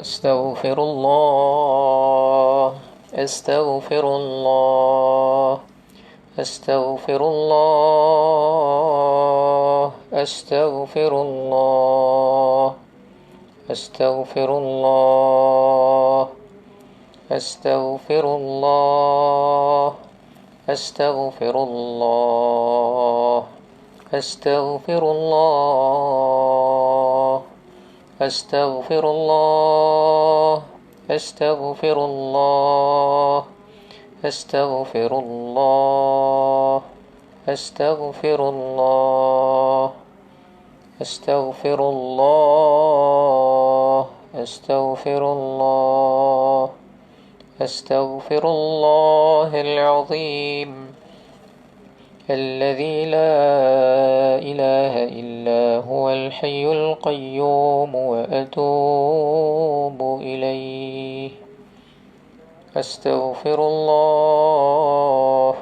أستغفر الله. أستغفر الله. أستغفر الله. أستغفر الله. أستغفر الله. أستغفر الله. أستغفر الله. أستغفر الله. أستغفر الله. أستغفر الله. أستغفر الله. أستغفر الله. أستغفر الله. أستغفر الله. أستغفر الله العظيم الذي لا إله إلا هو الحي القيوم وأتوب إليه. أستغفر الله.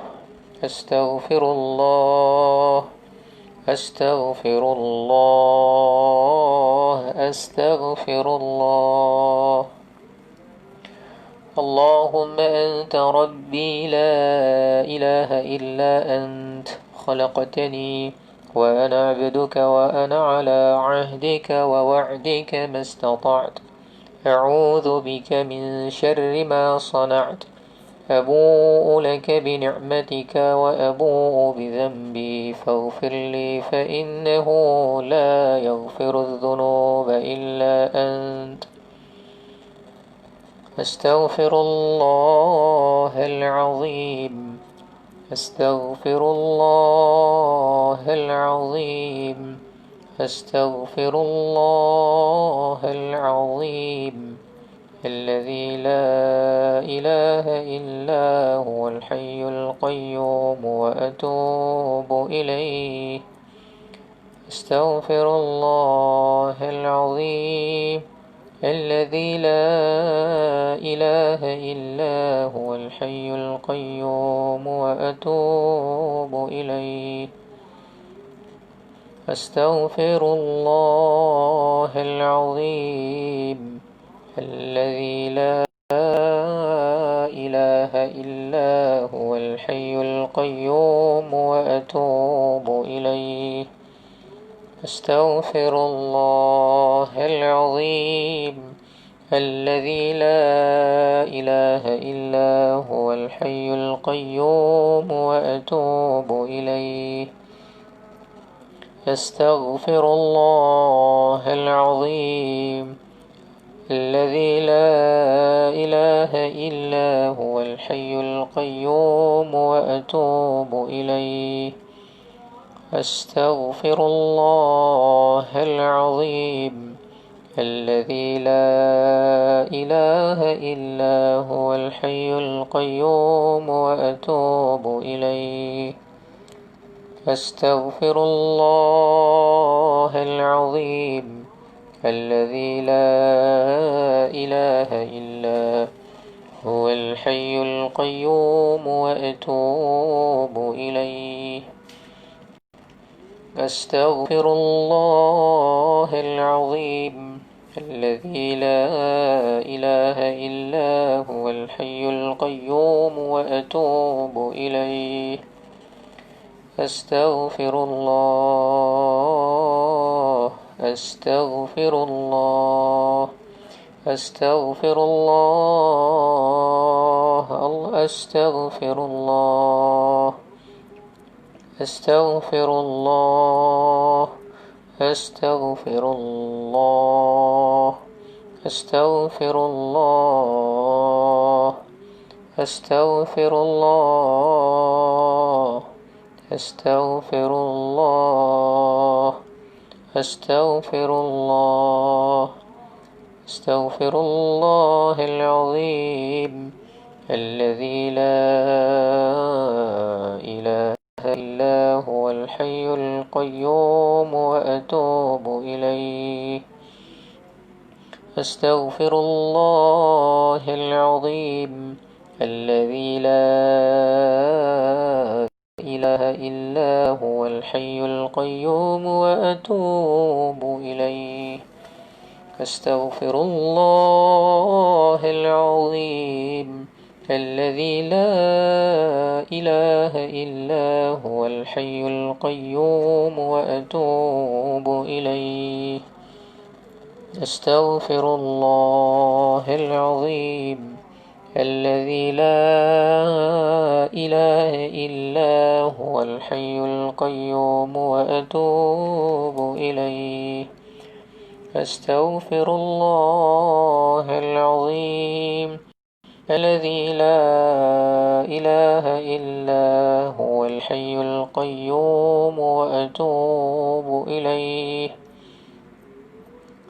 أستغفر الله. أستغفر الله. أستغفر الله. اللهم أنت ربي لا إله إلا أنت خلقتني وأنا عبدك وأنا على عهدك ووعدك ما استطعت. أعوذ بك من شر ما صنعت. أبوء لك بنعمتك وأبوء بذنبي فاغفر لي فإنه لا يغفر الذنوب إلا أنت. أستغفر الله العظيم. أستغفر الله العظيم. أستغفر الله العظيم الذي لا إله إلا هو الحي القيوم وأتوب إليه. أستغفر الله العظيم الذي لا إله إلا هو الحي القيوم وأتوب إليه. أستغفر الله العظيم الذي لا إله إلا هو الحي القيوم وأتوب إليه. أستغفر الله العظيم الذي لا إله إلا هو الحي القيوم وأتوب إليه. أستغفر الله العظيم الذي لا إله إلا هو الحي القيوم وأتوب إليه. أستغفر الله العظيم الذي لا إله إلا هو الحي القيوم وأتوب إليه. أستغفر الله العظيم الذي لا إله إلا هو الحي القيوم وأتوب إليه. أستغفر الله العظيم الذي لا إله إلا هو الحي القيوم وأتوب إليه. أستغفر الله. أستغفر الله. أستغفر الله. أستغفر الله. أستغفر الله. أستغفر الله. أستغفر الله. أستغفر الله. أستغفر الله. أستغفر الله. أستغفر الله العظيم الذي لا إله إلا هو الحي القيوم وأتوب إليه. أستغفر الله العظيم الذي لا إله إلا هو الحي القيوم وأتوب إليه. أستغفر الله العظيم الذي لا إله إلا هو الحي القيوم وأتوب إليه أستغفر الله العظيم الذي لا إله إلا هو الحي القيوم وأتوب إليه أستغفر الله العظيم الذي لا إله إلا هو الحي القيوم وأتوب إليه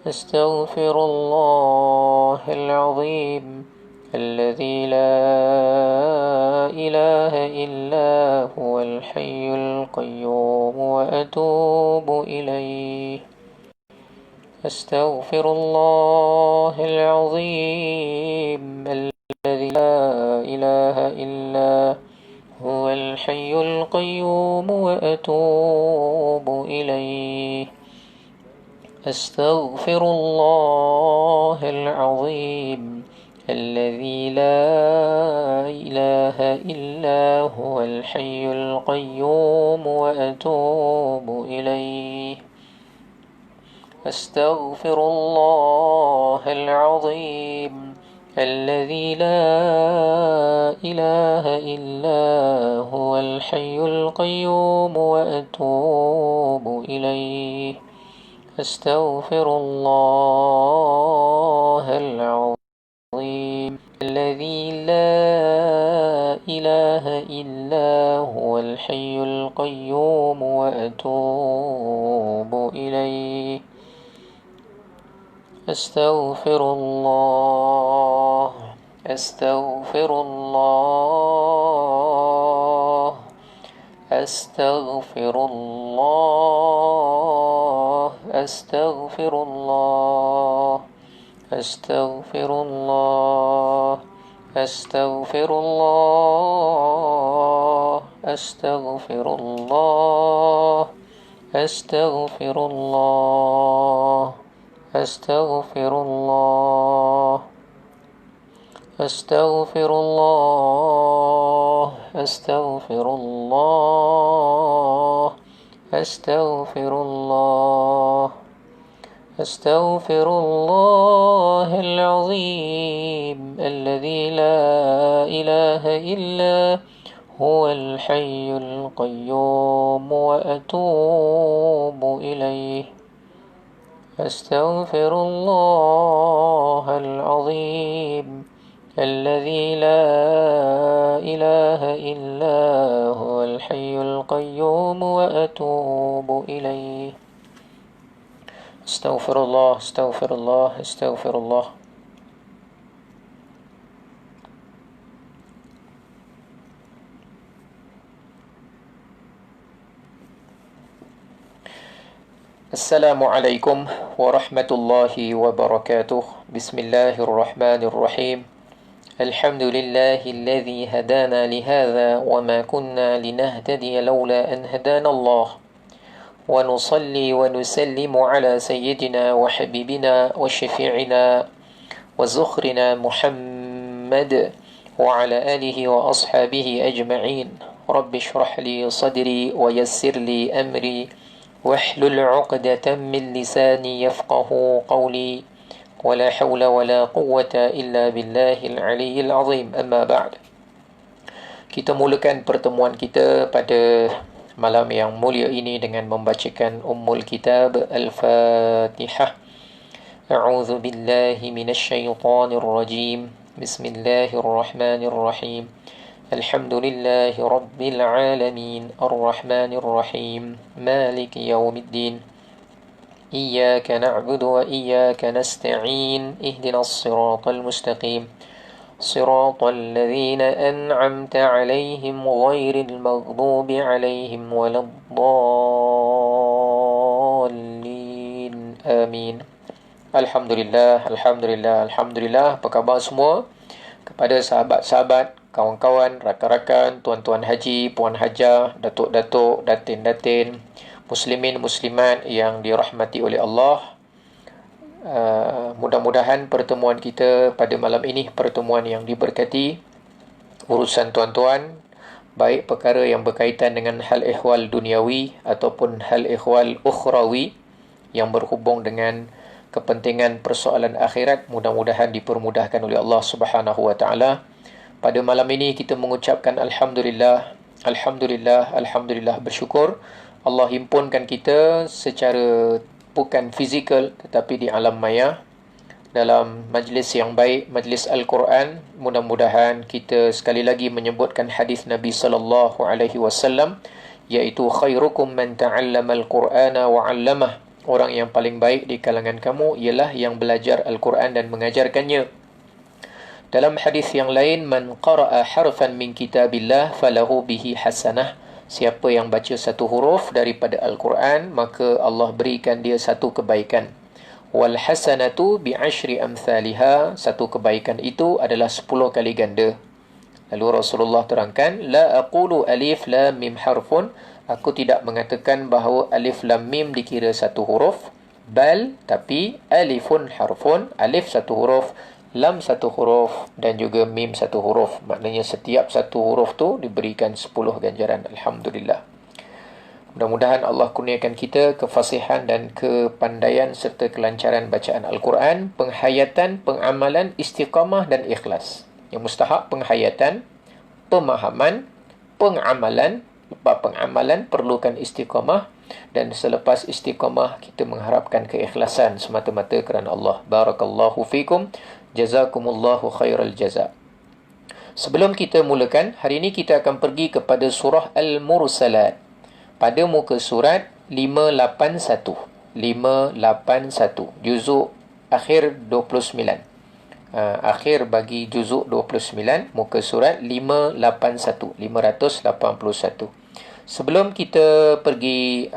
أستغفر الله العظيم الذي لا إله إلا هو الحي القيوم وأتوب إليه أستغفر الله العظيم الذي لا إله إلا هو الحي القيوم وأتوب إليه أستغفر الله العظيم الذي لا إله إلا هو الحي القيوم وأتوب إليه أستغفر الله العظيم الذي لا إله إلا هو الحي القيوم وأتوب إليه أستغفر الله العظيم الذي لا إله إلا هو الحي القيوم وأتوب إليه أستغفر الله أستغفر الله أستغفر الله أستغفر الله أستغفر الله أستغفر الله أستغفر الله أستغفر الله أستغفر الله أستغفر الله أستغفر الله أستغفر الله أستغفر الله العظيم الذي لا إله إلا هو الحي القيوم وأتوب إليه أستغفر الله العظيم الذي لا إله إلا هو الحي القيوم وأتوب إليه أستغفر الله أستغفر الله أستغفر الله Assalamualaikum warahmatullahi wabarakatuh. Bismillahirrahmanirrahim. Alhamdulillahilladzi hadana lihadza wa ma kunna linahtadiya laula an hadana Allah. Wa nusalli wa nusallimu ala sayyidina wa habibina wa syafi'ina wa zukhrina Muhammad wa ala alihi wa ashabihi ajma'in. Rabbi shrah li sadri wa yassir li amri واحلل عقدة من لساني يفقه قولي ولا حول ولا قوة إلا بالله العلي العظيم أما بعد. Kita mulakan pertemuan kita pada malam yang mulia ini dengan membacakan Ummul Kitab Al-Fatihah. A'udzu billahi minasyaitonir rajim. Bismillahirrahmanirrahim. الحمد لله رب العالمين الرحمن الرحيم مالك يوم الدين إياك نعبد وإياك نستعين اهدنا الصراط المستقيم صراط الذين أنعمت عليهم غير المغضوب عليهم ولا الضالين آمين. Alhamdulillah, Alhamdulillah, Alhamdulillah. Apa khabar semua? Kepada sahabat-sahabat, kawan-kawan, rakan-rakan, tuan-tuan haji, puan hajah, datuk-datuk, datin-datin, muslimin, muslimat yang dirahmati oleh Allah. Mudah-mudahan pertemuan kita pada malam ini pertemuan yang diberkati. Urusan tuan-tuan, baik perkara yang berkaitan dengan hal ehwal duniawi ataupun hal ehwal ukhrawi yang berhubung dengan kepentingan persoalan akhirat, mudah-mudahan dipermudahkan oleh Allah Subhanahu wa taala. Pada malam ini kita mengucapkan alhamdulillah, alhamdulillah, alhamdulillah, bersyukur Allah himpunkan kita secara bukan fizikal tetapi di alam maya dalam majlis yang baik, majlis Al-Quran. Mudah-mudahan kita sekali lagi menyebutkan hadis Nabi sallallahu alaihi wasallam, iaitu khairukum man ta'allama al-Qur'ana wa 'allamah. Orang yang paling baik di kalangan kamu ialah yang belajar Al-Quran dan mengajarkannya. Dalam hadis yang lain, man qara'a harfan min kitabillah falahu bihi hasanah. Siapa yang baca satu huruf daripada Al-Quran, maka Allah berikan dia satu kebaikan. Wal hasanatu bi asyri amthaliha, satu kebaikan itu adalah 10 kali ganda. Lalu Rasulullah terangkan, la aqulu alif lam mim harfun, aku tidak mengatakan bahawa alif lam mim dikira satu huruf, bal, tapi alifun harfun, alif satu huruf, lam satu huruf dan juga mim satu huruf. Maknanya setiap satu huruf tu diberikan 10 ganjaran. Alhamdulillah. Mudah-mudahan Allah kurniakan kita kefasihan dan kepandaian serta kelancaran bacaan Al-Quran, penghayatan, pengamalan, istiqamah dan ikhlas. Yang mustahak penghayatan, pemahaman, pengamalan. Lepas pengamalan perlukan istiqamah, dan selepas istiqamah kita mengharapkan keikhlasan semata-mata kerana Allah. Barakallahu fikum, jazakumullahu khairal jaza. Sebelum kita mulakan, hari ini kita akan pergi kepada surah Al-Mursalat. Pada muka surat 581. 581. Juzuk akhir 29. Akhir bagi juzuk 29. Muka surat 581. 581. Sebelum kita pergi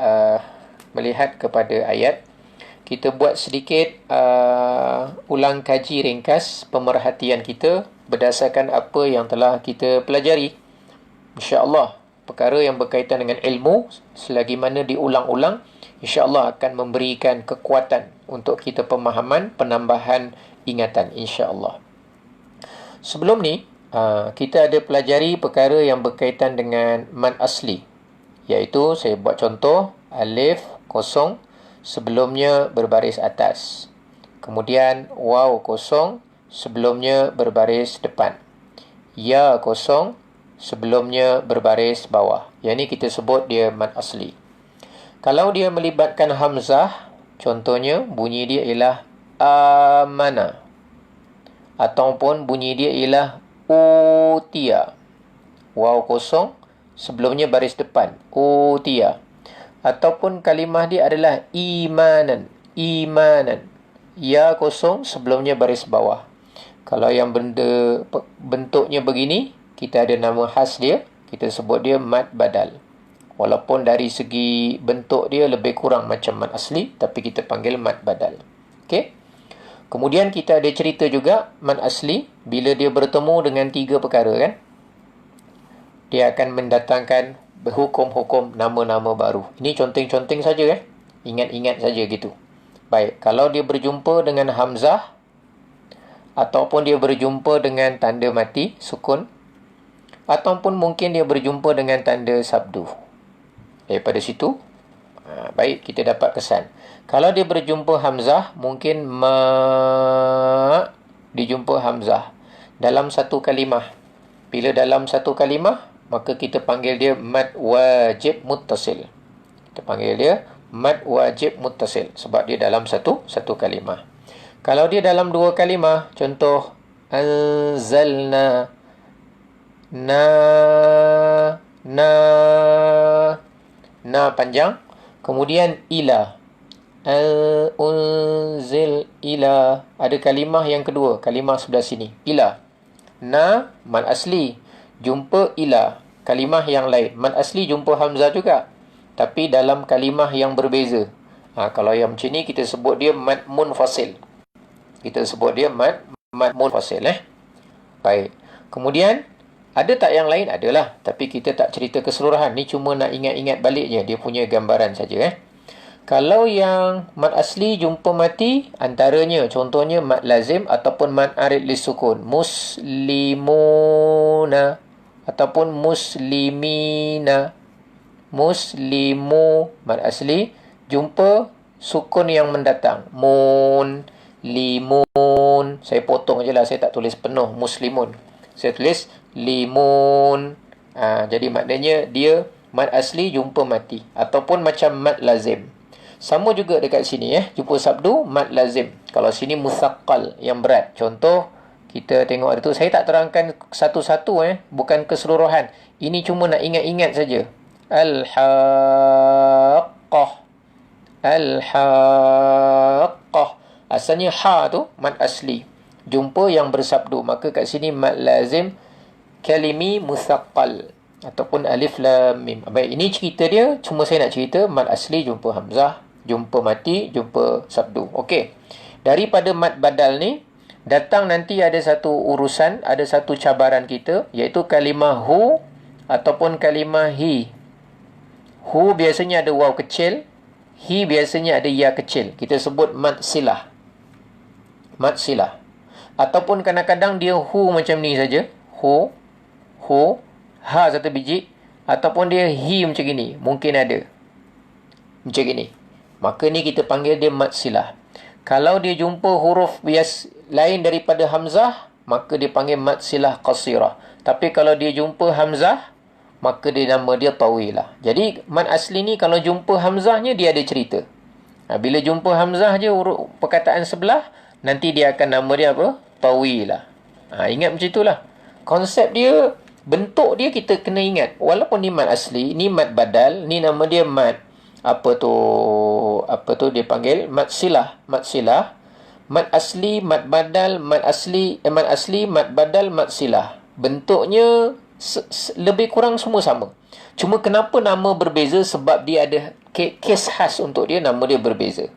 melihat kepada ayat, kita buat sedikit ulang kaji ringkas pemerhatian kita berdasarkan apa yang telah kita pelajari. InsyaAllah, perkara yang berkaitan dengan ilmu, selagi mana diulang-ulang, insya-Allah akan memberikan kekuatan untuk kita pemahaman, penambahan ingatan, insya-Allah. Sebelum ni, kita ada pelajari perkara yang berkaitan dengan mad asli, iaitu saya buat contoh, alif kosong sebelumnya berbaris atas, kemudian waw kosong sebelumnya berbaris depan, ya kosong sebelumnya berbaris bawah. Yang ini kita sebut dia mad asli. Kalau dia melibatkan hamzah, contohnya bunyi dia ialah amana, ataupun bunyi dia ialah utia. Waw kosong sebelumnya baris depan, utia. Ataupun kalimah dia adalah imanan, imanan. Ya kosong sebelumnya baris bawah. Kalau yang bentuknya begini, kita ada nama khas dia, kita sebut dia mad badal. Walaupun dari segi bentuk dia lebih kurang macam mad asli, tapi kita panggil mad badal. Okey. Kemudian kita ada cerita juga mad asli, bila dia bertemu dengan 3 perkara kan, dia akan mendatangkan hukum-hukum nama-nama baru. Ini conteng-conteng saja ingat-ingat saja gitu. Baik, kalau dia berjumpa dengan hamzah ataupun dia berjumpa dengan tanda mati, sukun, ataupun mungkin dia berjumpa dengan tanda sabdu. Daripada situ, baik, kita dapat kesan. Kalau dia berjumpa hamzah, mungkin ma dijumpa hamzah dalam satu kalimah. Bila dalam satu kalimah, maka kita panggil dia mad wajib muttasil. Kita panggil dia mad wajib muttasil sebab dia dalam satu kalimah. Kalau dia dalam 2 kalimah, contoh anzalna, na panjang, kemudian ila, unzil ila, ada kalimah yang kedua, kalimah sebelah sini, ila. Na mad asli, jumpa ila, kalimah yang lain, mad asli jumpa hamzah juga, tapi dalam kalimah yang berbeza. Kalau yang macam ni kita sebut dia mad munfasil. Kita sebut dia mad munfasil. Baik. Kemudian ada tak yang lain? Adalah, tapi kita tak cerita keseluruhan. Ni cuma nak ingat-ingat balik je, dia punya gambaran saja. Kalau yang mad asli jumpa mati, antaranya contohnya mad lazim ataupun mad arid lisukun. Muslimuna ataupun muslimina. Muslimu, mad asli, jumpa sukun yang mendatang. Mun, limun. Saya potong je lah, saya tak tulis penuh. Muslimun. Saya tulis limun. Jadi maknanya dia mad asli jumpa mati. Ataupun macam mad lazim. Sama juga dekat sini jumpa sabdu mad lazim. Kalau sini musaqqal yang berat. Contoh kita tengok itu, saya tak terangkan satu-satu bukan keseluruhan. Ini cuma nak ingat-ingat saja. Al-haqqah. Al-haqqah. Asalnya ha tu mad asli. Jumpa yang bersabdu, maka kat sini mad lazim kalimi musaqqal ataupun alif lam mim. Baik, ini cerita dia, cuma saya nak cerita mad asli jumpa hamzah, jumpa mati, jumpa sabdu. Okey. Daripada mad badal ni datang nanti ada satu urusan, ada satu cabaran kita, iaitu kalimah hu ataupun kalimah hi. Hu biasanya ada waw kecil, hi biasanya ada ya kecil. Kita sebut mad silah. Mad silah. Ataupun kadang-kadang dia hu macam ni saja. Hu, ha satu biji. Ataupun dia hi macam gini. Mungkin ada. Macam gini. Maka ni kita panggil dia mad silah. Kalau dia jumpa huruf lain daripada hamzah, maka dia panggil mad silah qasirah. Tapi kalau dia jumpa hamzah, maka nama dia tawilah. Jadi mad asli ni kalau jumpa hamzahnya, dia ada cerita. Bila jumpa hamzah je perkataan sebelah, nanti dia akan nama dia apa? Tawilah. Ingat macam itulah. Konsep dia, bentuk dia kita kena ingat. Walaupun ni mad asli, ni mad badal, ni nama dia mad apa tu dia panggil mad silah. Mad asli, mad badal, mad asli, mad badal, mad silah. Bentuknya lebih kurang semua sama. Cuma kenapa nama berbeza? Sebab dia ada kes khas untuk dia, nama dia berbeza.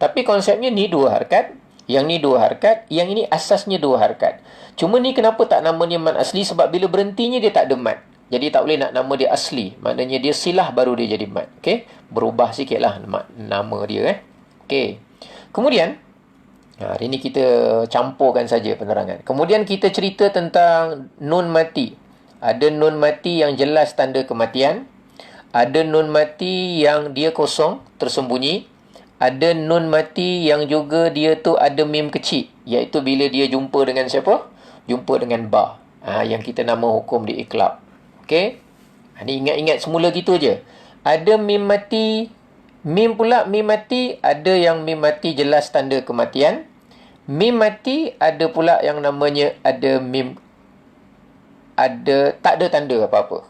Tapi konsepnya ni dua harakat, yang ni dua harakat, yang ini asasnya dua harakat. Cuma ni kenapa tak nama dia mad asli? Sebab bila berhentinya dia tak ada mad. Jadi tak boleh nak nama dia asli. Maknanya dia silah baru dia jadi mad. Okey? Berubah sikitlah nama dia Okey. Kemudian hari ni kita campurkan saja penerangan. Kemudian kita cerita tentang nun mati. Ada nun mati yang jelas tanda kematian. Ada nun mati yang dia kosong, tersembunyi. Ada nun mati yang juga dia tu ada mim kecil. Iaitu bila dia jumpa dengan siapa? Jumpa dengan ba. Yang kita nama hukum di iqlab. Okey? Ini ingat-ingat semula gitu je. Ada mim mati. Mim mati. Ada yang mim mati jelas tanda kematian. Mim mati ada pula yang namanya ada mim tak ada tanda apa-apa.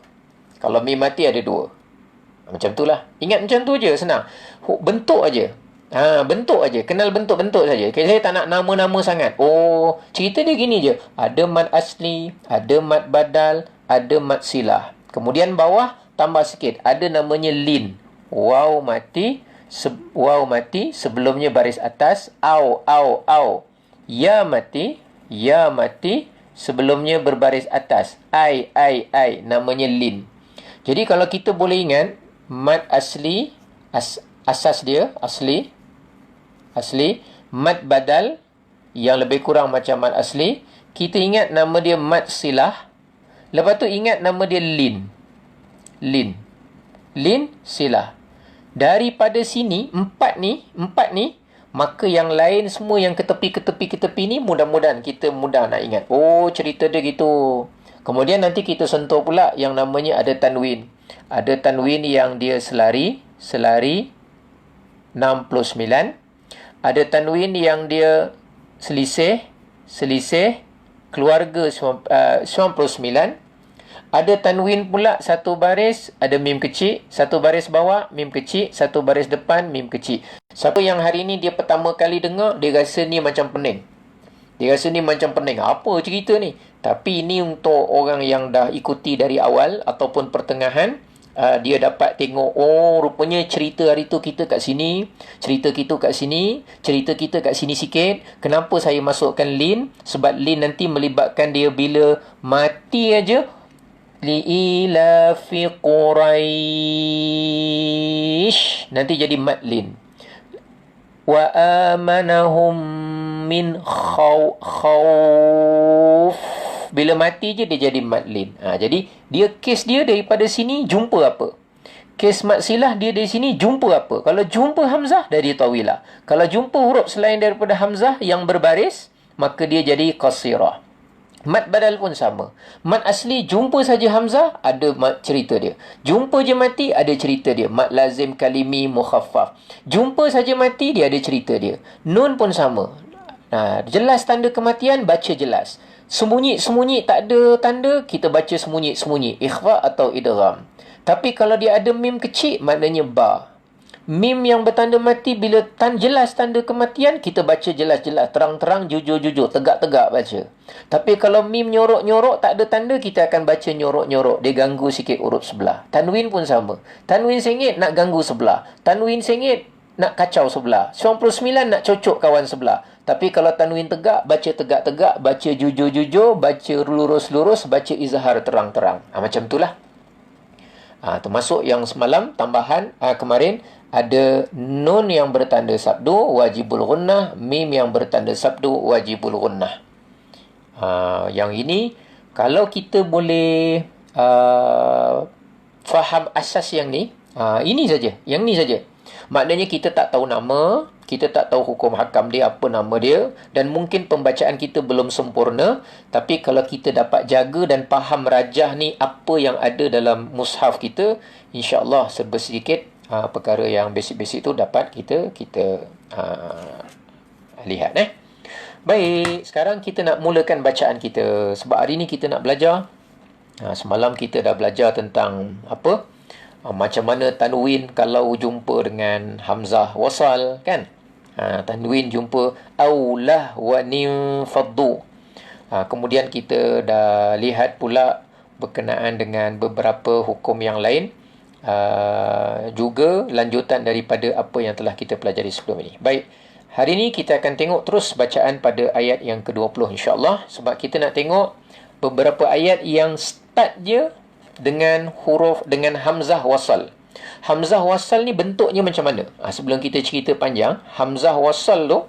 Kalau mim mati ada dua. Macam itulah. Ingat macam tu je, senang. Bentuk aja. Bentuk aja. Kenal bentuk-bentuk saja. Okay, saya tak nak nama-nama sangat. Cerita dia gini je. Ada mad asli, ada mad badal, ada mad silah. Kemudian bawah tambah sikit. Ada namanya lin. Waw mati, sebelumnya baris atas. Au. Ya mati, sebelumnya berbaris atas. Ai. Namanya lin. Jadi kalau kita boleh ingat, mad asli, asas dia, asli. Mad badal, yang lebih kurang macam mad asli. Kita ingat nama dia mad silah. Lepas tu ingat nama dia lin. Lin, silah. Daripada sini, empat ni, maka yang lain semua yang ke tepi ni mudah-mudahan kita mudah nak ingat. Cerita dia gitu. Kemudian nanti kita sentuh pula yang namanya ada tanwin. Ada tanwin yang dia selari 69. Ada tanwin yang dia selisih keluarga 99. Ada tanwin pula satu baris ada mim kecil, satu baris bawah mim kecil, satu baris depan mim kecil. Siapa yang hari ni dia pertama kali dengar, dia rasa ni macam pening. Apa cerita ni? Tapi ini untuk orang yang dah ikuti dari awal ataupun pertengahan. Dia dapat tengok, rupanya cerita hari tu kita kat sini, cerita kita kat sini, cerita kita kat sini sikit. Kenapa saya masukkan lin? Sebab lin nanti melibatkan dia bila mati aja. Li'ilafi Quraish, nanti jadi mad lin. wa amanahum min khawf. Bila mati je dia jadi mad lin. Jadi dia kes dia daripada sini jumpa apa? Kes mad silah dia dari sini jumpa apa? Kalau jumpa hamzah dari tawilah. Kalau jumpa huruf selain daripada hamzah yang berbaris, maka dia jadi qasirah. Mad badal pun sama. Mad asli jumpa saja hamzah, ada cerita dia. Jumpa je mati, ada cerita dia. Mad lazim kalimi mukhaffaf. Jumpa saja mati, dia ada cerita dia. Nun pun sama. Jelas tanda kematian, baca jelas. Sembunyi-sembunyi tak ada tanda, kita baca sembunyi-sembunyi. Ikhfa atau idgham. Tapi kalau dia ada mim kecil, maknanya ba. Mim yang bertanda mati, bila jelas tanda kematian, kita baca jelas-jelas, terang-terang, jujur-jujur, tegak-tegak baca. Tapi kalau mim nyorok-nyorok, tak ada tanda, kita akan baca nyorok-nyorok. Dia ganggu sikit huruf sebelah. Tanwin pun sama. Tanwin sengit, nak ganggu sebelah. Tanwin sengit, nak kacau sebelah. 99 nak cocok kawan sebelah. Tapi kalau tanwin tegak, baca tegak-tegak, baca jujur-jujur, baca lurus-lurus, baca izhar terang-terang. Macam itulah. Termasuk yang semalam, tambahan kemarin, ada nun yang bertanda sabdu, wajibul gunnah. Mim yang bertanda sabdu, wajibul gunnah. Yang ini, kalau kita boleh faham asas yang ni, ini saja, yang ni saja. Maknanya kita tak tahu nama, kita tak tahu hukum hakam dia, apa nama dia, dan mungkin pembacaan kita belum sempurna. Tapi kalau kita dapat jaga dan faham rajah ni, apa yang ada dalam mushaf kita, insya-Allah serba sedikit perkara yang basic-basic tu dapat kita lihat. Baik, sekarang kita nak mulakan bacaan kita. Sebab hari ni kita nak belajar. Semalam kita dah belajar tentang apa? Macam mana tanwin kalau jumpa dengan hamzah wasal, kan? Tanwin jumpa aulah wa nim faddu. Kemudian kita dah lihat pula berkenaan dengan beberapa hukum yang lain. Juga lanjutan daripada apa yang telah kita pelajari sebelum ini. Baik, hari ini kita akan tengok terus bacaan pada ayat yang ke-20 insya-Allah, sebab kita nak tengok beberapa ayat yang start je dengan huruf, dengan hamzah wasal. Hamzah wasal ni bentuknya macam mana? Sebelum kita cerita panjang, hamzah wasal tu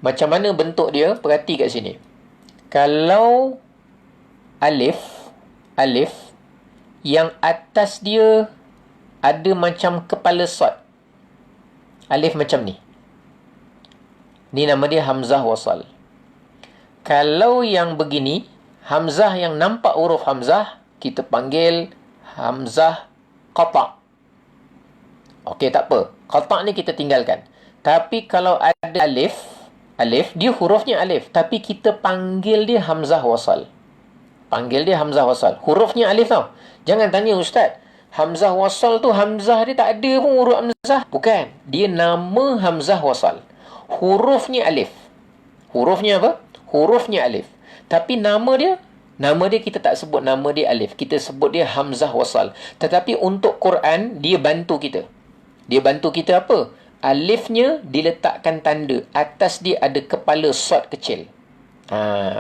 macam mana bentuk dia? Perhati kat sini. Kalau alif yang atas dia ada macam kepala sad. Alif macam ni. Ni nama dia hamzah wasal. Kalau yang begini, hamzah yang nampak huruf hamzah, kita panggil hamzah qata'. Okey, tak apa. Qata' ni kita tinggalkan. Tapi kalau ada alif, dia hurufnya alif, tapi kita panggil dia hamzah wasal. Hurufnya alif tau. Jangan tanya ustaz, hamzah wasal tu hamzah dia tak ada pun huruf hamzah. Bukan. Dia nama hamzah wasal. Hurufnya alif. Hurufnya apa? Hurufnya alif. Tapi nama dia kita tak sebut nama dia alif. Kita sebut dia hamzah wasal. Tetapi untuk Quran, dia bantu kita. Dia bantu kita apa? Alifnya diletakkan tanda. Atas dia ada kepala sad kecil.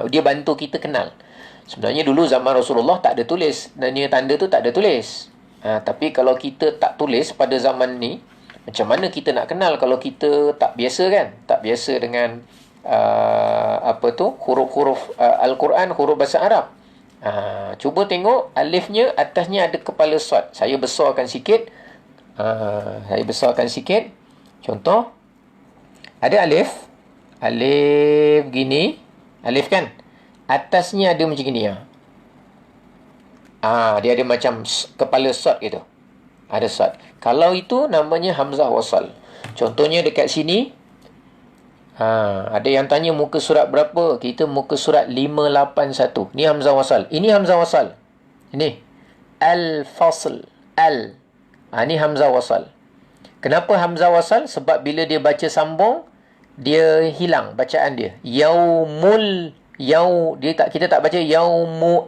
Dia bantu kita kenal. Sebenarnya dulu zaman Rasulullah tak ada tulis. Tanda tu tak ada tulis. Tapi kalau kita tak tulis pada zaman ni, macam mana kita nak kenal kalau kita tak biasa, kan? Tak biasa dengan huruf-huruf Al-Quran, huruf bahasa Arab. Cuba tengok alifnya atasnya ada kepala sad. Saya besarkan sikit. Contoh, ada alif gini, alif kan? Atasnya ada macam gini. Dia ada macam kepala sad gitu. Ada sad. Kalau itu namanya hamzah wasal. Contohnya dekat sini, ada yang tanya muka surat berapa? Kita muka surat 581. Ni hamzah wasal. Ini hamzah wasal. Ini al-fasl. Ni hamzah wasal. Kenapa hamzah wasal? Sebab bila dia baca sambung, dia hilang bacaan dia. Kita tak baca yaumu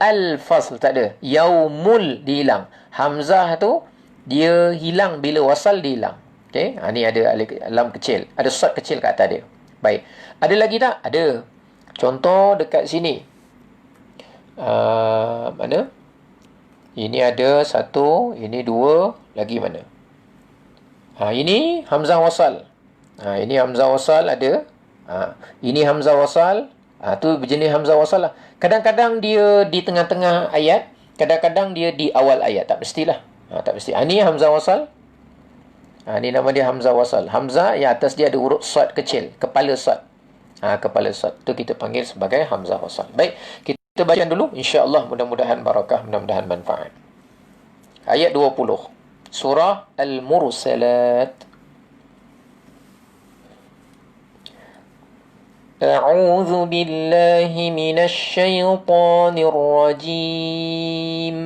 al-fasl, tak ada. Yaumul dihilang. Hamzah tu dia hilang bila wasal, dia hilang. Okey, ni ada alif lam kecil, ada sad kecil kat atas dia. Baik. Ada lagi tak? Ada. Contoh dekat sini. Mana? Ini ada satu, ini dua, lagi mana? Ini hamzah wasal. Ini hamzah wasal ada. Ini hamzah wasal. Tu berjenis hamzah wasal lah. Kadang-kadang dia di tengah-tengah ayat, kadang-kadang dia di awal ayat. Tak mestilah. Tak mesti. Ini hamzah wasal. Ini nama dia hamzah wasal. Hamzah yang atas dia ada huruf sad kecil, kepala sad. Kepala sad. Itu kita panggil sebagai hamzah wasal. Baik, kita baca dulu. InsyaAllah mudah-mudahan barakah, mudah-mudahan manfaat. Ayat 20. Surah Al-Mursalat. أعوذ بالله من الشيطان الرجيم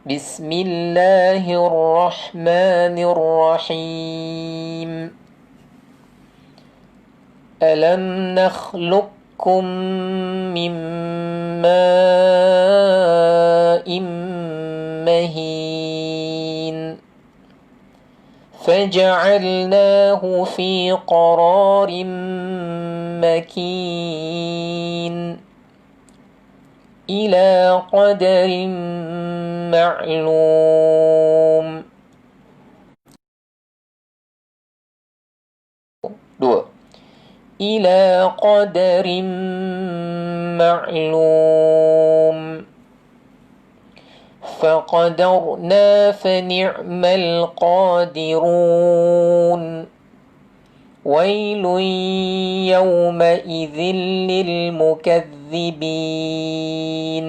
بسم الله الرحمن الرحيم ألم نخلقكم من ماء مهين فجعلناه في قرار مكين إلى قدر معلوم. 2. إلى قدر معلوم فقدرنا فنعم القادرون ويل يومئذ للمكذبين.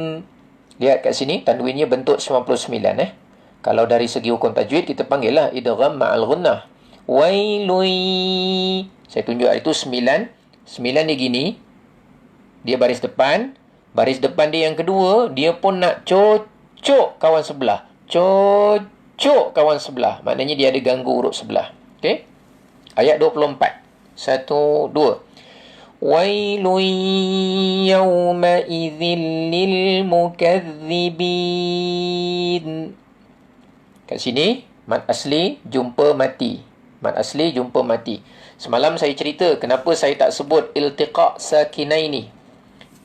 Lihat kat sini, tanwinnya bentuk 99. Kalau dari segi hukum tajwid, kita panggil lah idgham ma'al ghunnah. Wailui. Saya tunjuk itu 9. 9 dia gini. Dia baris depan. Baris depan dia yang kedua, dia pun nak cocok kawan sebelah. Cocok kawan sebelah. Maknanya dia ada ganggu huruf sebelah. Okey? Ayat 24. 1, 2. Wailun yawma'idhin lilmukazzibin. Kat sini, mad asli jumpa mati. Mad asli jumpa mati. Semalam saya cerita kenapa saya tak sebut iltiqa' sakinaini.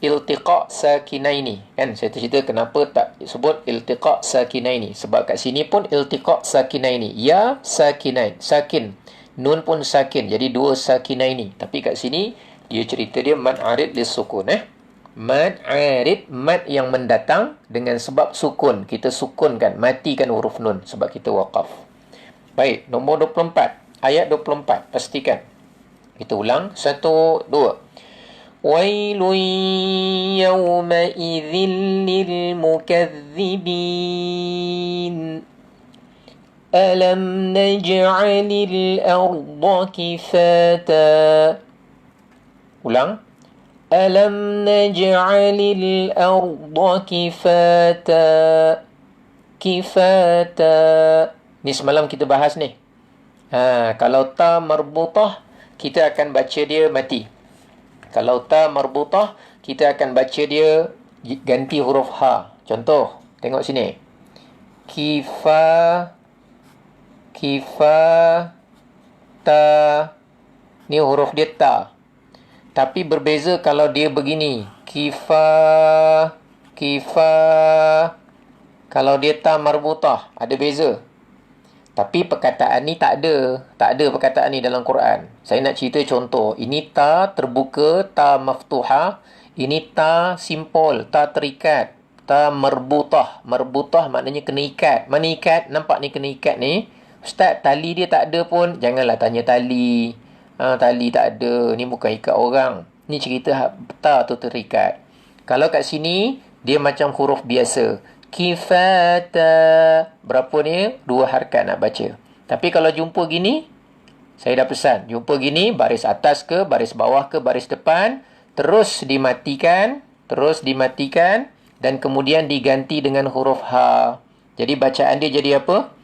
Iltiqa' sakinaini. Kan saya cerita kenapa tak sebut iltiqa' sakinaini. Sebab kat sini pun iltiqa' sakinaini. Ya sakinain. Sakin. Nun pun sakin. Jadi dua sakinaini. Tapi kat sini dia cerita dia mad arid lis sukun. Mad arid, mad yang mendatang dengan sebab sukun. Kita sukunkan, matikan huruf nun sebab kita waqaf. Baik, nombor 24. Ayat 24. Pastikan. Kita ulang. 1, 2. Wailun yawma'idhin lilmukazzibin. Alam naj'alil arda kifata. Ulang. Alam naj'alil arda kifata. Kifata. Ni semalam kita bahas ni. Kalau ta marbutah, kita akan baca dia mati. Kalau ta marbutah, kita akan baca dia ganti huruf ha. Contoh, tengok sini. Kifa ta. Ni huruf dia ta. Tapi berbeza kalau dia begini. Kifa. Kalau dia ta marbutah, ada beza. Tapi perkataan ni tak ada. Tak ada perkataan ni dalam Quran. Saya nak cerita contoh. Ini ta terbuka, ta maftuhah. Ini ta simpol, ta terikat. Ta marbutah. Marbutah maknanya kena ikat. Mana ikat? Nampak ni kena ikat ni. Ustaz, tali dia tak ada pun. Janganlah tanya tali. Tali tak ada. Ni bukan ikat orang. Ni cerita ta tu terikat. Kalau kat sini, dia macam huruf biasa. Kifata. Berapa ni? 2 harakat nak baca. Tapi kalau jumpa gini, saya dah pesan. Jumpa gini, baris atas ke, baris bawah ke, baris depan. Terus dimatikan. Dan kemudian diganti dengan huruf ha. Jadi bacaan dia jadi apa?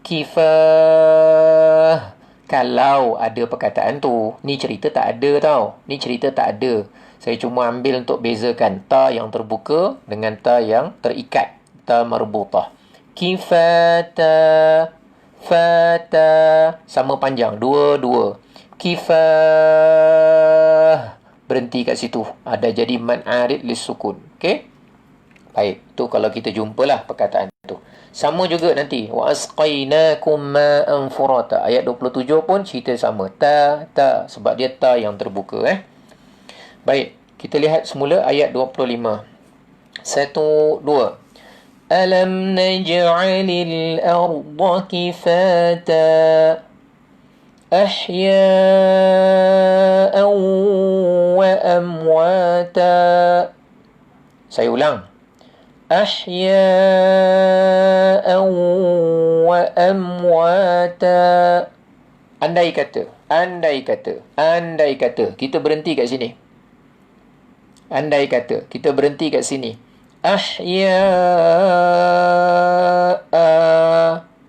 Kifah. Kalau ada perkataan tu. Ni cerita tak ada tau. Ni cerita tak ada. Saya cuma ambil untuk bezakan ta yang terbuka dengan ta yang terikat. Ta marbutah. Kifata. Fata. Sama panjang. 2. Kifah. Berhenti kat situ. Ada jadi mad arid lis sukun. Okey? Baik, tu kalau kita jumpalah perkataan tu. Sama juga nanti. Wa asqainakum ma'an furata. Ayat 27 pun cerita sama. Ta. Sebab dia ta yang terbuka. Baik, kita lihat semula ayat 25. 1, 2. Alam naj'alil arda kifata. Ahya'an wa amwata. Saya ulang. Ahya'an wa amwata. Andai kata. Kita berhenti kat sini. Andai kata. Kita berhenti kat sini. Ahya'a.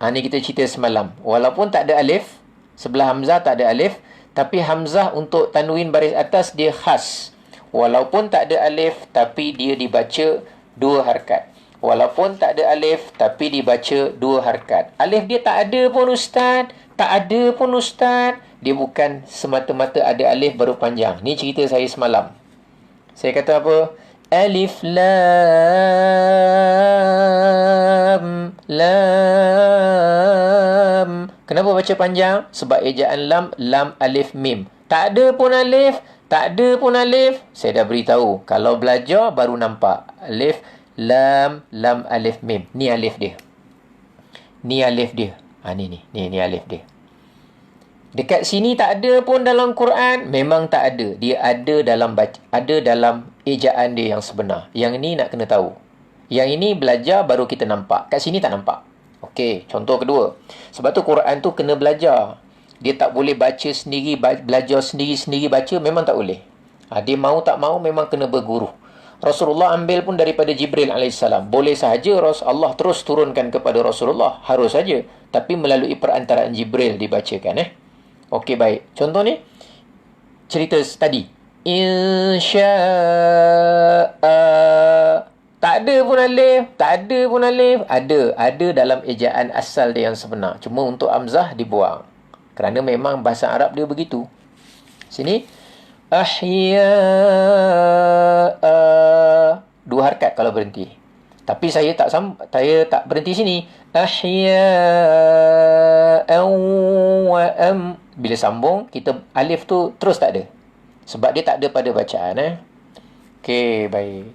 Ni kita cerita semalam. Walaupun tak ada alif. Sebelah hamzah tak ada alif. Tapi hamzah untuk tanwin baris atas dia khas. Walaupun tak ada alif. Tapi dia dibaca 2 harakat. Walaupun tak ada alif, tapi dibaca 2 harakat. Alif dia tak ada pun Ustaz. Dia bukan semata-mata ada alif baru panjang. Ni cerita saya semalam. Saya kata apa? Alif lam. Kenapa baca panjang? Sebab ejaan lam alif mim. Tak ada pun alif. Saya dah beritahu. Kalau belajar baru nampak. Alif, lam alif mim. Ni alif dia. Ni alif dia. Ni alif dia. Dekat sini tak ada pun dalam Quran. Memang tak ada. Dia ada dalam ejaan dia yang sebenar. Yang ini nak kena tahu. Yang ini belajar baru kita nampak. Kat sini tak nampak. Okey, contoh kedua. Sebab tu Quran tu kena belajar. Dia tak boleh baca sendiri, belajar sendiri-sendiri baca, memang tak boleh. Dia mau tak mau memang kena berguru. Rasulullah ambil pun daripada Jibril AS. Boleh sahaja Allah terus turunkan kepada Rasulullah. Harus saja. Tapi melalui perantaraan Jibril dibacakan. Okey, baik. Contoh ni, cerita tadi. Insya'a. Tak ada pun alif. Ada dalam ejaan asal dia yang sebenar. Cuma untuk hamzah dibuang. Kerana memang bahasa Arab dia begitu. Sini. Ahya'a. 2 harakat kalau berhenti. Tapi saya tak berhenti sini. Ahya'an wa am. Bila sambung, kita alif tu terus tak ada. Sebab dia tak ada pada bacaan. Okey, baik.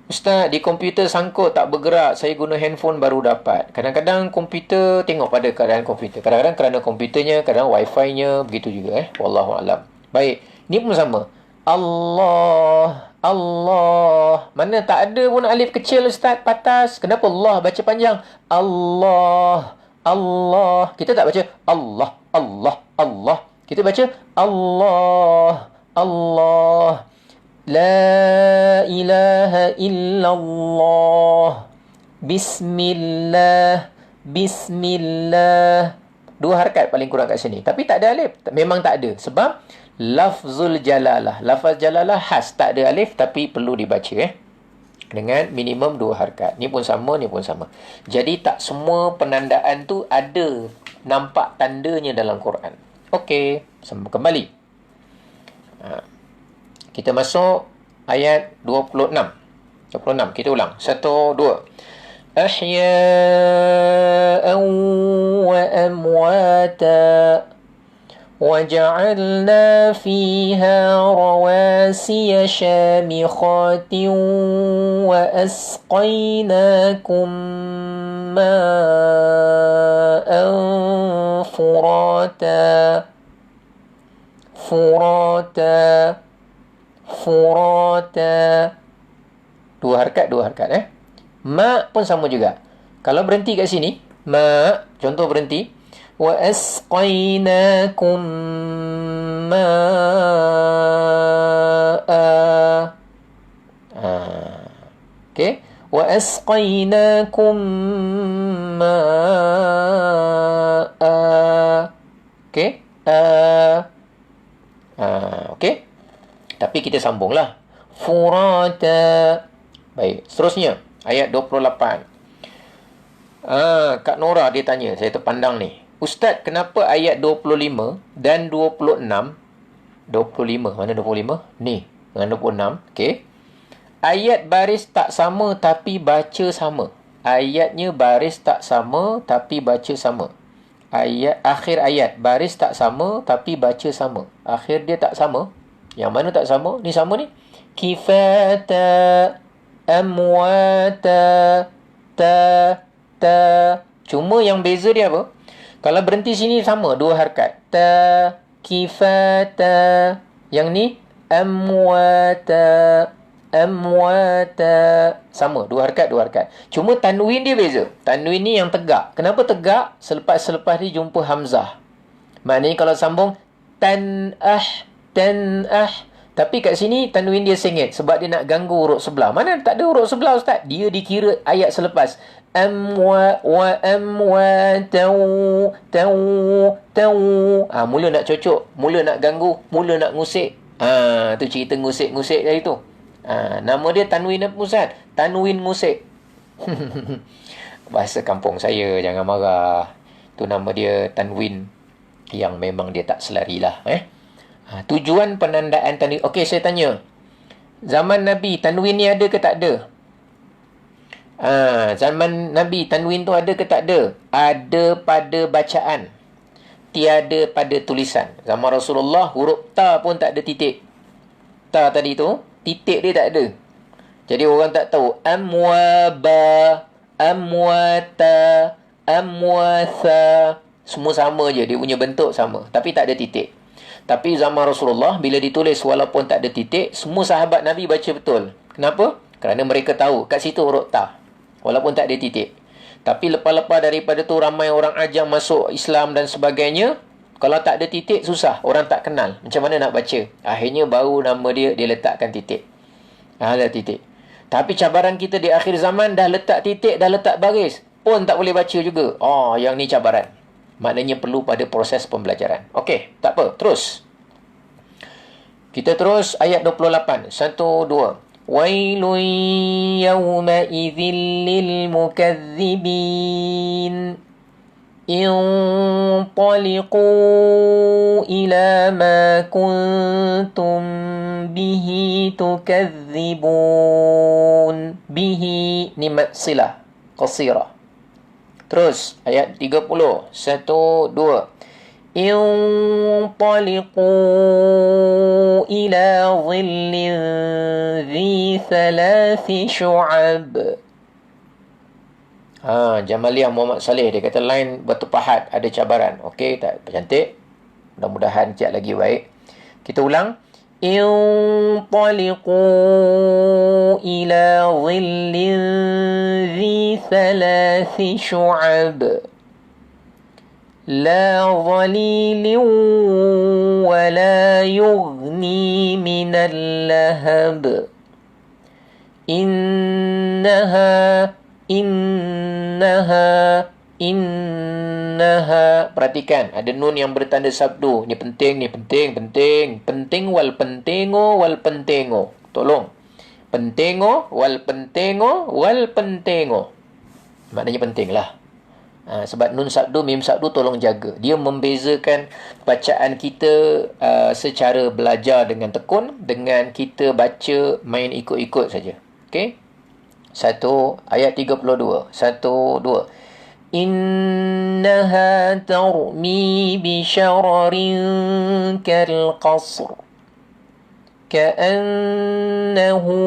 Ustaz, di komputer sangkut tak bergerak. Saya guna handphone baru dapat. Kadang-kadang komputer, tengok pada keadaan komputer. Kadang-kadang kerana komputernya, kadang wifi-nya, begitu juga. Wallahualam. Baik, ni pun sama. Allah. Mana tak ada pun alif kecil Ustaz, patas. Kenapa Allah baca panjang? Allah. Kita tak baca Allah. Kita baca Allah. La ilaha illallah. Bismillah. 2 harakat paling kurang kat sini. Tapi tak ada alif. Memang tak ada. Sebab lafzul jalalah. Lafaz jalalah khas. Tak ada alif tapi perlu dibaca. Dengan minimum 2 harakat. Ni pun sama. Jadi tak semua penandaan tu ada nampak tandanya dalam Quran. Okey. Kembali. Kita masuk ayat 26. Kita ulang. 1, 2. Ahya'an wa amwata. وَجَعَلْنَا فِيهَا رَوَاسِيَ شَامِخَاتٍ وَأَسْقَيْنَاكُمْ مَاءً furata. 2 harakat. Ma pun sama juga. Kalau berhenti kat sini, ma, contoh berhenti. Wa asqainakum ma'a. Okey. Wa asqainakum ma'a. Okey. Okey. Tapi kita sambunglah. Furata. Baik, seterusnya ayat 28. Kak Nora dia tanya, saya terpandang ni. Ustaz, kenapa ayat 25 dan 26? 25, mana 25? Ni, dengan 26. Okey. Ayat baris tak sama tapi baca sama. Ayatnya baris tak sama tapi baca sama. Akhir ayat baris tak sama tapi baca sama. Akhir dia tak sama. Yang mana tak sama? Ni sama ni. Kifata amwata ta ta. Cuma yang beza dia apa? Kalau berhenti sini sama, dua harakat. Ta kifata. Yang ni amwata sama, dua harakat. Cuma tanwin dia beza. Tanwin ni yang tegak. Kenapa tegak? Selepas dia jumpa hamzah. Maknanya kalau sambung tan ah. Tapi kat sini tanwin dia sengit sebab dia nak ganggu huruf sebelah. Mana tak ada huruf sebelah ustaz? Dia dikira ayat selepas. Tau. Mula nak cocok, mula nak ganggu, mula nak ngusik. Tu cerita ngusik-ngusik tadi tu. Nama dia tanwin apa Ustaz? Tanwin ngusik. Bahasa kampung saya, jangan marah. Tu nama dia tanwin yang memang dia tak selari lah. Tujuan penandaan tanwin. Okey, saya tanya. Zaman Nabi, tanwin ni ada ke tak ada? Zaman Nabi, tanwin tu ada ke tak ada? Ada pada bacaan. Tiada pada tulisan. Zaman Rasulullah, huruf ta pun tak ada titik. Ta tadi tu, titik dia tak ada. Jadi orang tak tahu. Amwaba, amwata, amwatha. Semua sama je. Dia punya bentuk sama. Tapi tak ada titik. Tapi zaman Rasulullah, bila ditulis walaupun tak ada titik, semua sahabat Nabi baca betul. Kenapa? Kerana mereka tahu. Kat situ huruf ta. Walaupun tak ada titik. Tapi lepas-lepas daripada tu, ramai orang ajam masuk Islam dan sebagainya. Kalau tak ada titik, susah. Orang tak kenal. Macam mana nak baca? Akhirnya baru nama dia letakkan titik. Ada titik. Tapi cabaran kita di akhir zaman, dah letak titik, dah letak baris. Pun tak boleh baca juga. Yang ni cabaran. Maknanya perlu pada proses pembelajaran. Okey, tak apa. Terus. Kita terus ayat 28. 1, 2. Wailun yawma'idhin lil mukazzibin. انطلقوا إلى ما كنتم به تكذبون به نمت صلة قصيرة. Terus ayat 30. 1, 2. انطلقوا إلى ظل ذي 3 شعب. Jamaliah Muhammad Saleh, dia kata lain batu pahat, ada cabaran. Okey, tak cantik. Mudah-mudahan sekejap lagi baik. Kita ulang. Intaliqu ila dhillin dhi 3 syu'ab. La dhalilin wa la yughni minal lahab. Innaha. Perhatikan, ada nun yang bertanda sabdu. Ni penting. Penting wal pentengo. Tolong. Pentengo wal pentengo. Maknanya penting lah. Sebab nun sabdu, mim sabdu, tolong jaga. Dia membezakan bacaan kita secara belajar dengan tekun, dengan kita baca main ikut-ikut saja. Okey? 1, ayat 32. 1, 2. Innaha tarmi bi syararin kal qasr. Ka'annahu.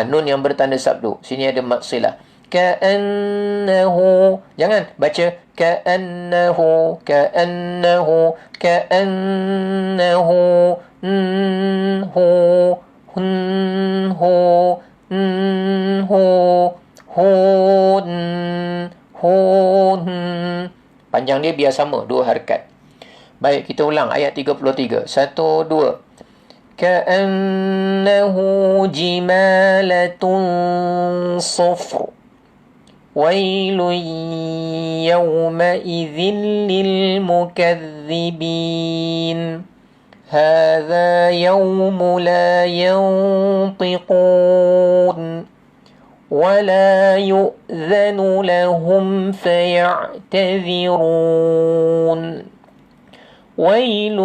Nun yang bertanda sabdu. Sini ada maksilah. Ka'annahu. Jangan baca ka'annahu. Panjang dia biar sama, 2 harakat. Baik, kita ulang ayat 33. 1, 2. Ka'annahu jimalatun sufr. Wailun yawma'idhin lil mukazzibin. هذا يوم لا ينطقون ولا يؤذن لهم فيعتذرون ويل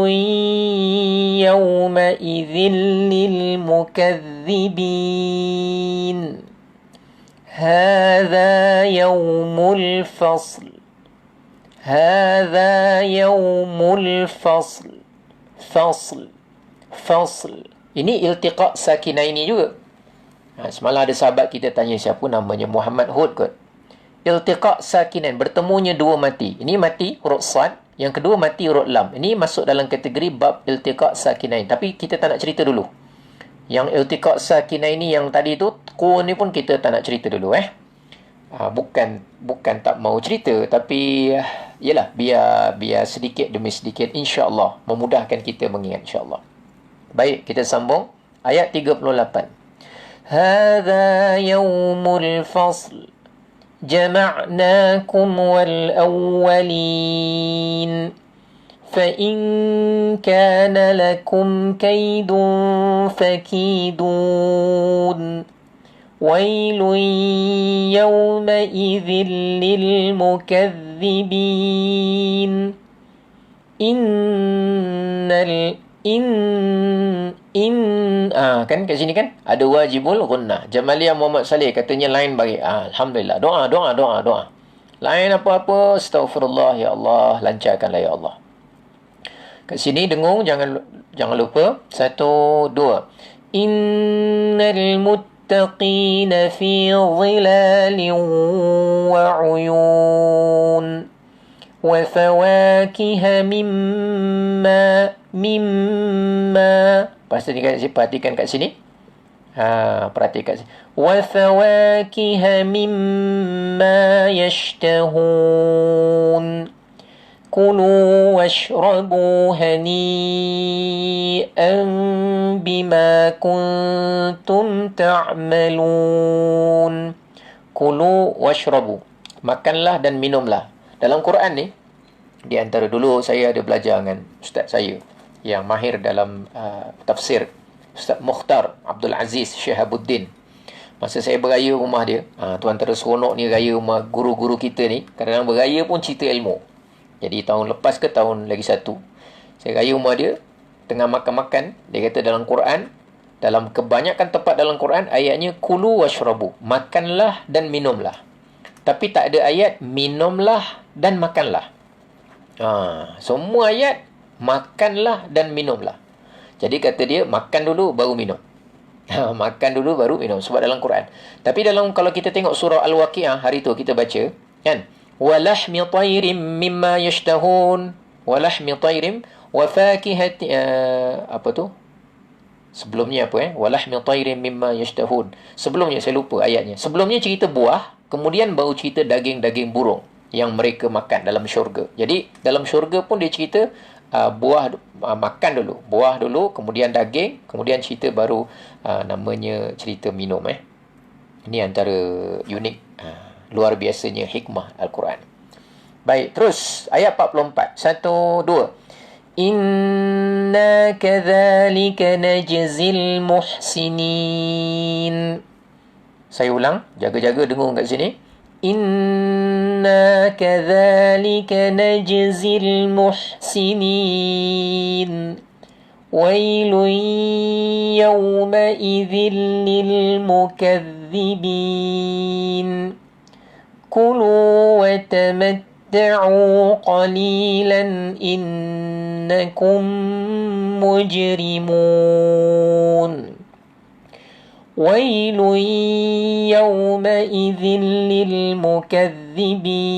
يومئذ للمكذبين هذا يوم الفصل هذا يوم الفصل fasl. Ini iltiqa sakinaini juga. Semalam ada sahabat kita tanya siapa namanya, Muhammad Hud kot. Iltiqa sakinain, bertemunya dua mati. Ini mati huruf sad, yang kedua mati huruf lam. Ini masuk dalam kategori bab iltiqa sakinain. Tapi kita tak nak cerita dulu. Yang iltiqa sakinaini yang tadi tu, ni pun kita tak nak cerita dulu bukan tak mau cerita, tapi yalah, biar sedikit demi sedikit insya-Allah memudahkan kita mengingat insya-Allah. Baik, kita sambung ayat 38. Hadza yaumul fasl jama'nakum wal awwalin fa in kana lakum kaidun fakidun ويل يومئذ للمكذبين kan kat sini kan ada wajibul gunnah. Jamaliyah Muhammad Saleh katanya lain bagi. Alhamdulillah. Doa. Lain apa-apa, astaghfirullah ya Allah, lancarkanlah ya Allah. Kat sini dengung, jangan lupa. 1 2. Innal muttaqina fi dhilalin wa 'uyun wa fawakiha mimma perhatikan kat sini. Perhatikan sini. Wa fawakiha mimma yashtahun. Kulu washrabu hani'an bima kuntum ta'malun. Kulu washrabu, makanlah dan minumlah. Dalam Quran ni, di antara dulu saya ada belajar dengan ustaz saya yang mahir dalam tafsir, Ustaz Mukhtar Abdul Aziz Syihabuddin. Masa saya beraya rumah dia, tu antara seronok ni raya rumah guru-guru kita ni. Kadang-kadang beraya pun cerita ilmu. Jadi tahun lepas ke tahun lagi satu, saya raya rumah dia, tengah makan-makan, dia kata dalam Quran, dalam kebanyakan tempat dalam Quran, ayatnya kulu washrabu, makanlah dan minumlah. Tapi tak ada ayat minumlah dan makanlah. Semua ayat makanlah dan minumlah. Jadi kata dia, makan dulu baru minum. Makan dulu baru minum, sebab dalam Quran. Tapi kalau kita tengok surah Al-Waqi'ah hari tu kita baca, kan? Walahmi tayrim mimma yashtahun, walahmi tayrim wa fakihati, apa tu? Sebelumnya apa walahmi tayrim mimma yashtahun. Sebelumnya saya lupa ayatnya. Sebelumnya cerita buah, kemudian baru cerita daging-daging burung yang mereka makan dalam syurga. Jadi dalam syurga pun dia cerita buah, makan dulu, buah dulu, kemudian daging, kemudian cerita baru namanya cerita minum. Ini antara unik, luar biasanya hikmah Al-Quran. Baik, terus ayat 44. 1 2. Inna kadzalika najzil muhsinin. Saya ulang, jaga-jaga dengung kat sini. Inna kadzalika najzil muhsinin. Wailun yawma idzil lil mukazzibin. Kulu wa tamatta'u qalilan innakum mujrimun. Wailun yawma idzil lil mukazzibin.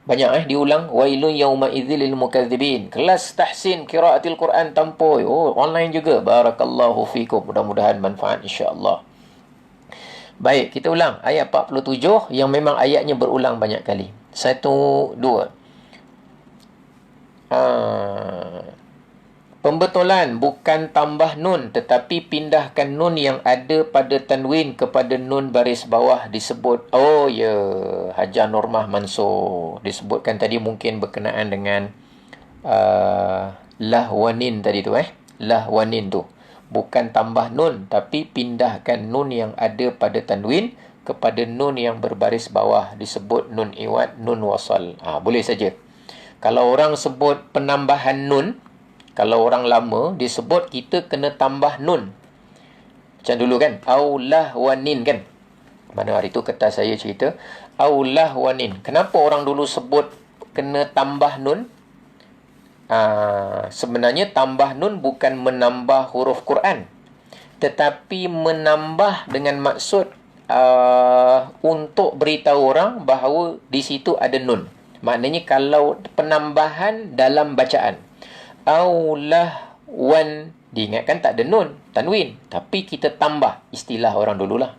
Banyak diulang. Wailun yawma idzil lil mukazzibin. Kelas tahsin qiraatil Quran tanpa online juga. Barakallahu fikum. Mudah-mudahan manfaat insya-Allah. Baik, kita ulang ayat 47 yang memang ayatnya berulang banyak kali. 1 2. Pembetulan bukan tambah nun, tetapi pindahkan nun yang ada pada tanwin kepada nun baris bawah disebut. Hajar Normah Mansur disebutkan tadi, mungkin berkenaan dengan lahwanin tadi tu. Lahwanin tu bukan tambah nun, tapi pindahkan nun yang ada pada tanwin kepada nun yang berbaris bawah disebut nun iwad, nun wasal. Boleh saja. Kalau orang sebut penambahan nun, kalau orang lama dia sebut kita kena tambah nun. Macam dulu kan, aulah wanin kan. Mana hari tu kertas saya cerita, aulah wanin. Kenapa orang dulu sebut kena tambah nun? Sebenarnya tambah nun bukan menambah huruf Quran, tetapi menambah dengan maksud untuk beritahu orang bahawa di situ ada nun. Maknanya kalau penambahan dalam bacaan, aulah wan, diingatkan tak ada nun, tanwin, tapi kita tambah, istilah orang dululah.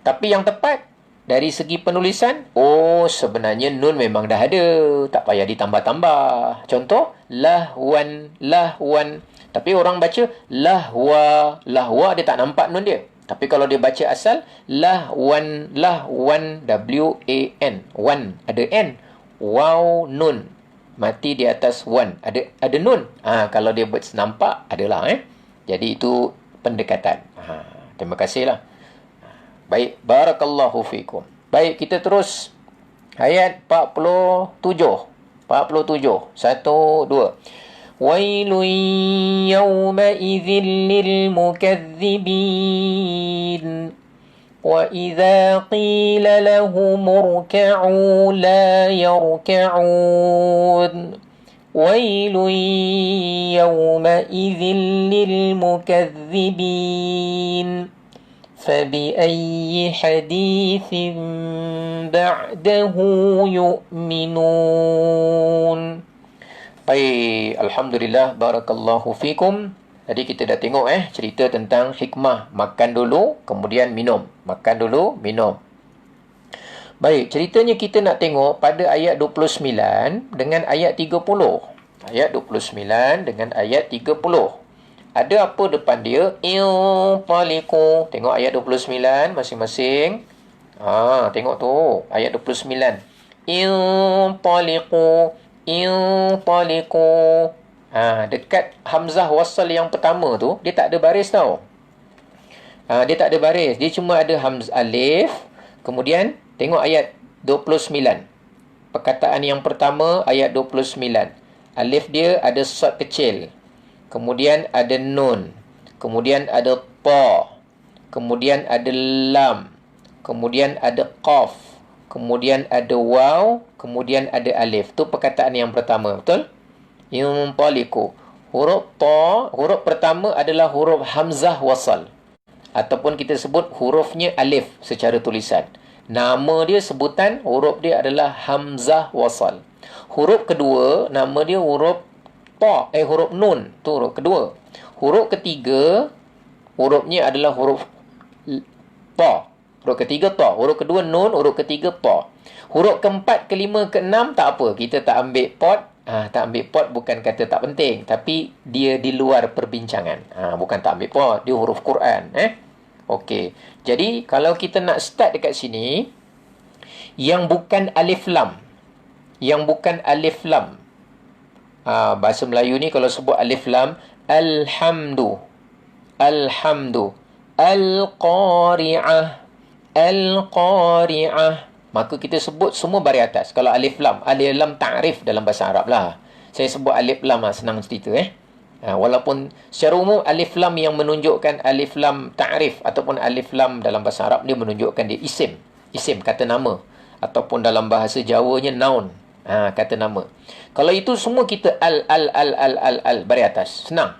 Tapi yang tepat dari segi penulisan, sebenarnya nun memang dah ada, tak payah ditambah-tambah. Contoh, lahwan, lahwan. Tapi orang baca lahwa, lahwa dia tak nampak nun dia. Tapi kalau dia baca asal, lahwan, lahwan, W-A-N, wan, ada N. Waw, nun, mati di atas wan, ada nun. Kalau dia buat nampak, adalah. Jadi itu pendekatan. Terima kasihlah. Baik, barakallahu fikum. Baik, kita terus ayat 47. 47. 1, 2. Wailun yawma'idhin lilmukaththibin. Wa idza qila lahum urka'u la yarka'un. Wailun yawma'idhin lilmukaththibin. فَبِأَيِّ حَدِيثٍ بَعْدَهُ يُؤْمِنُونَ. Baik, alhamdulillah, barakallahu fikum. Tadi kita dah tengok cerita tentang hikmah makan dulu kemudian minum. Makan dulu, minum. Baik, ceritanya kita nak tengok pada ayat 29 dengan ayat 30. Ayat 29 dengan ayat 30. Ada apa depan dia? Intaliqu. Tengok ayat 29 masing-masing. Tengok tu. Ayat 29. Intaliqu. Intaliqu. Dekat hamzah wasal yang pertama tu, dia tak ada baris tau. Dia tak ada baris. Dia cuma ada hamzah alif. Kemudian, tengok ayat 29. Perkataan yang pertama, ayat 29. Alif dia ada sad kecil. Kemudian ada nun. Kemudian ada ta. Kemudian ada lam. Kemudian ada qaf. Kemudian ada waw. Kemudian ada alif. Itu perkataan yang pertama. Betul? Yunṭaliqu. Huruf ta, huruf pertama adalah huruf hamzah wasal. Ataupun kita sebut hurufnya alif secara tulisan. Nama dia sebutan, huruf dia adalah hamzah wasal. Huruf kedua, nama dia huruf ta, huruf nun. Tu huruf kedua. Huruf ketiga, hurufnya adalah huruf ta. Huruf ketiga ta. Huruf kedua nun, huruf ketiga ta. Huruf keempat, kelima, keenam tak apa. Kita tak ambil pot. Tak ambil pot bukan kata tak penting. Tapi dia di luar perbincangan. Bukan tak ambil pot. Dia huruf Quran. Okey. Jadi, kalau kita nak start dekat sini, yang bukan alif lam. Yang bukan alif lam. Bahasa Melayu ni kalau sebut alif lam, alhamdu, alhamdu, al-qari'ah, al-qari'ah. Maka kita sebut semua baris atas. Kalau alif lam ta'rif dalam bahasa Arab lah. Saya sebut alif lam senang cerita walaupun secara umum alif lam yang menunjukkan alif lam ta'rif ataupun alif lam dalam bahasa Arab dia menunjukkan dia isim. Isim, kata nama. Ataupun dalam bahasa Jawanya noun. Kata nama. Kalau itu semua kita al baris atas. Senang.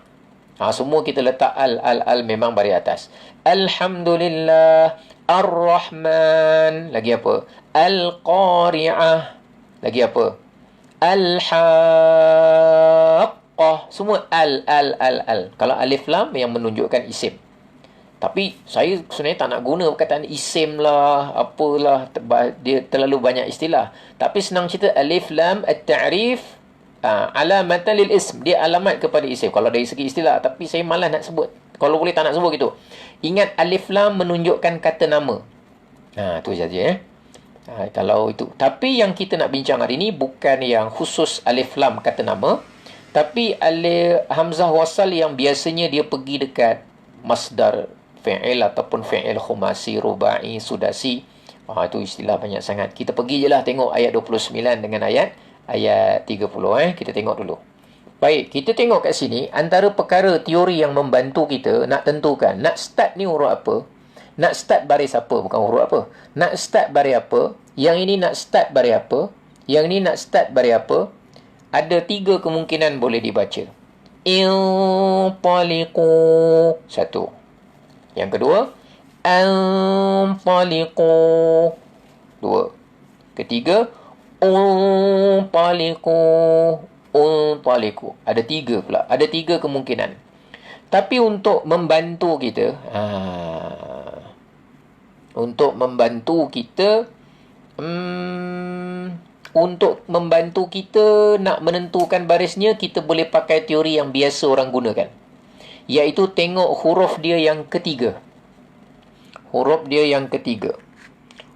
Semua kita letak al memang baris atas. Alhamdulillah, Ar-Rahman. Lagi apa? Al-Qari'ah. Lagi apa? Al-Haqqah. Semua al. Kalau alif lam yang menunjukkan isim. Tapi saya sebenarnya tak nak guna perkataan isim lah, apalah, dia terlalu banyak istilah. Tapi senang cerita, alif lam at-ta'rif alamatan lil ism, dia alamat kepada isim kalau dari segi istilah. Tapi saya malas nak sebut. Kalau boleh tak nak sebut gitu. Ingat alif lam menunjukkan kata nama. Tu saja kalau itu. Tapi yang kita nak bincang hari ini bukan yang khusus alif lam kata nama, tapi alif hamzah wasal yang biasanya dia pergi dekat masdar fi'il ataupun fi'il khumasi, rubai, sudasi. Itu istilah banyak sangat. Kita pergi je lah tengok ayat 29 dengan ayat ayat 30. Kita tengok dulu. Baik, kita tengok kat sini, antara perkara teori yang membantu kita nak tentukan, nak start ni huruf apa, nak start baris apa, bukan huruf apa, nak start baris apa, yang ini nak start baris apa, yang ini nak start baris apa, ada 3 kemungkinan boleh dibaca. Intaliqu. Satu. Yang kedua, antaliqu. 2. Ketiga, untaliqu. Untaliqu. Ada 3 pula. Ada 3 kemungkinan. Tapi untuk membantu kita, untuk membantu kita nak menentukan barisnya, kita boleh pakai teori yang biasa orang gunakan, iaitu tengok huruf dia yang ketiga. Huruf dia yang ketiga.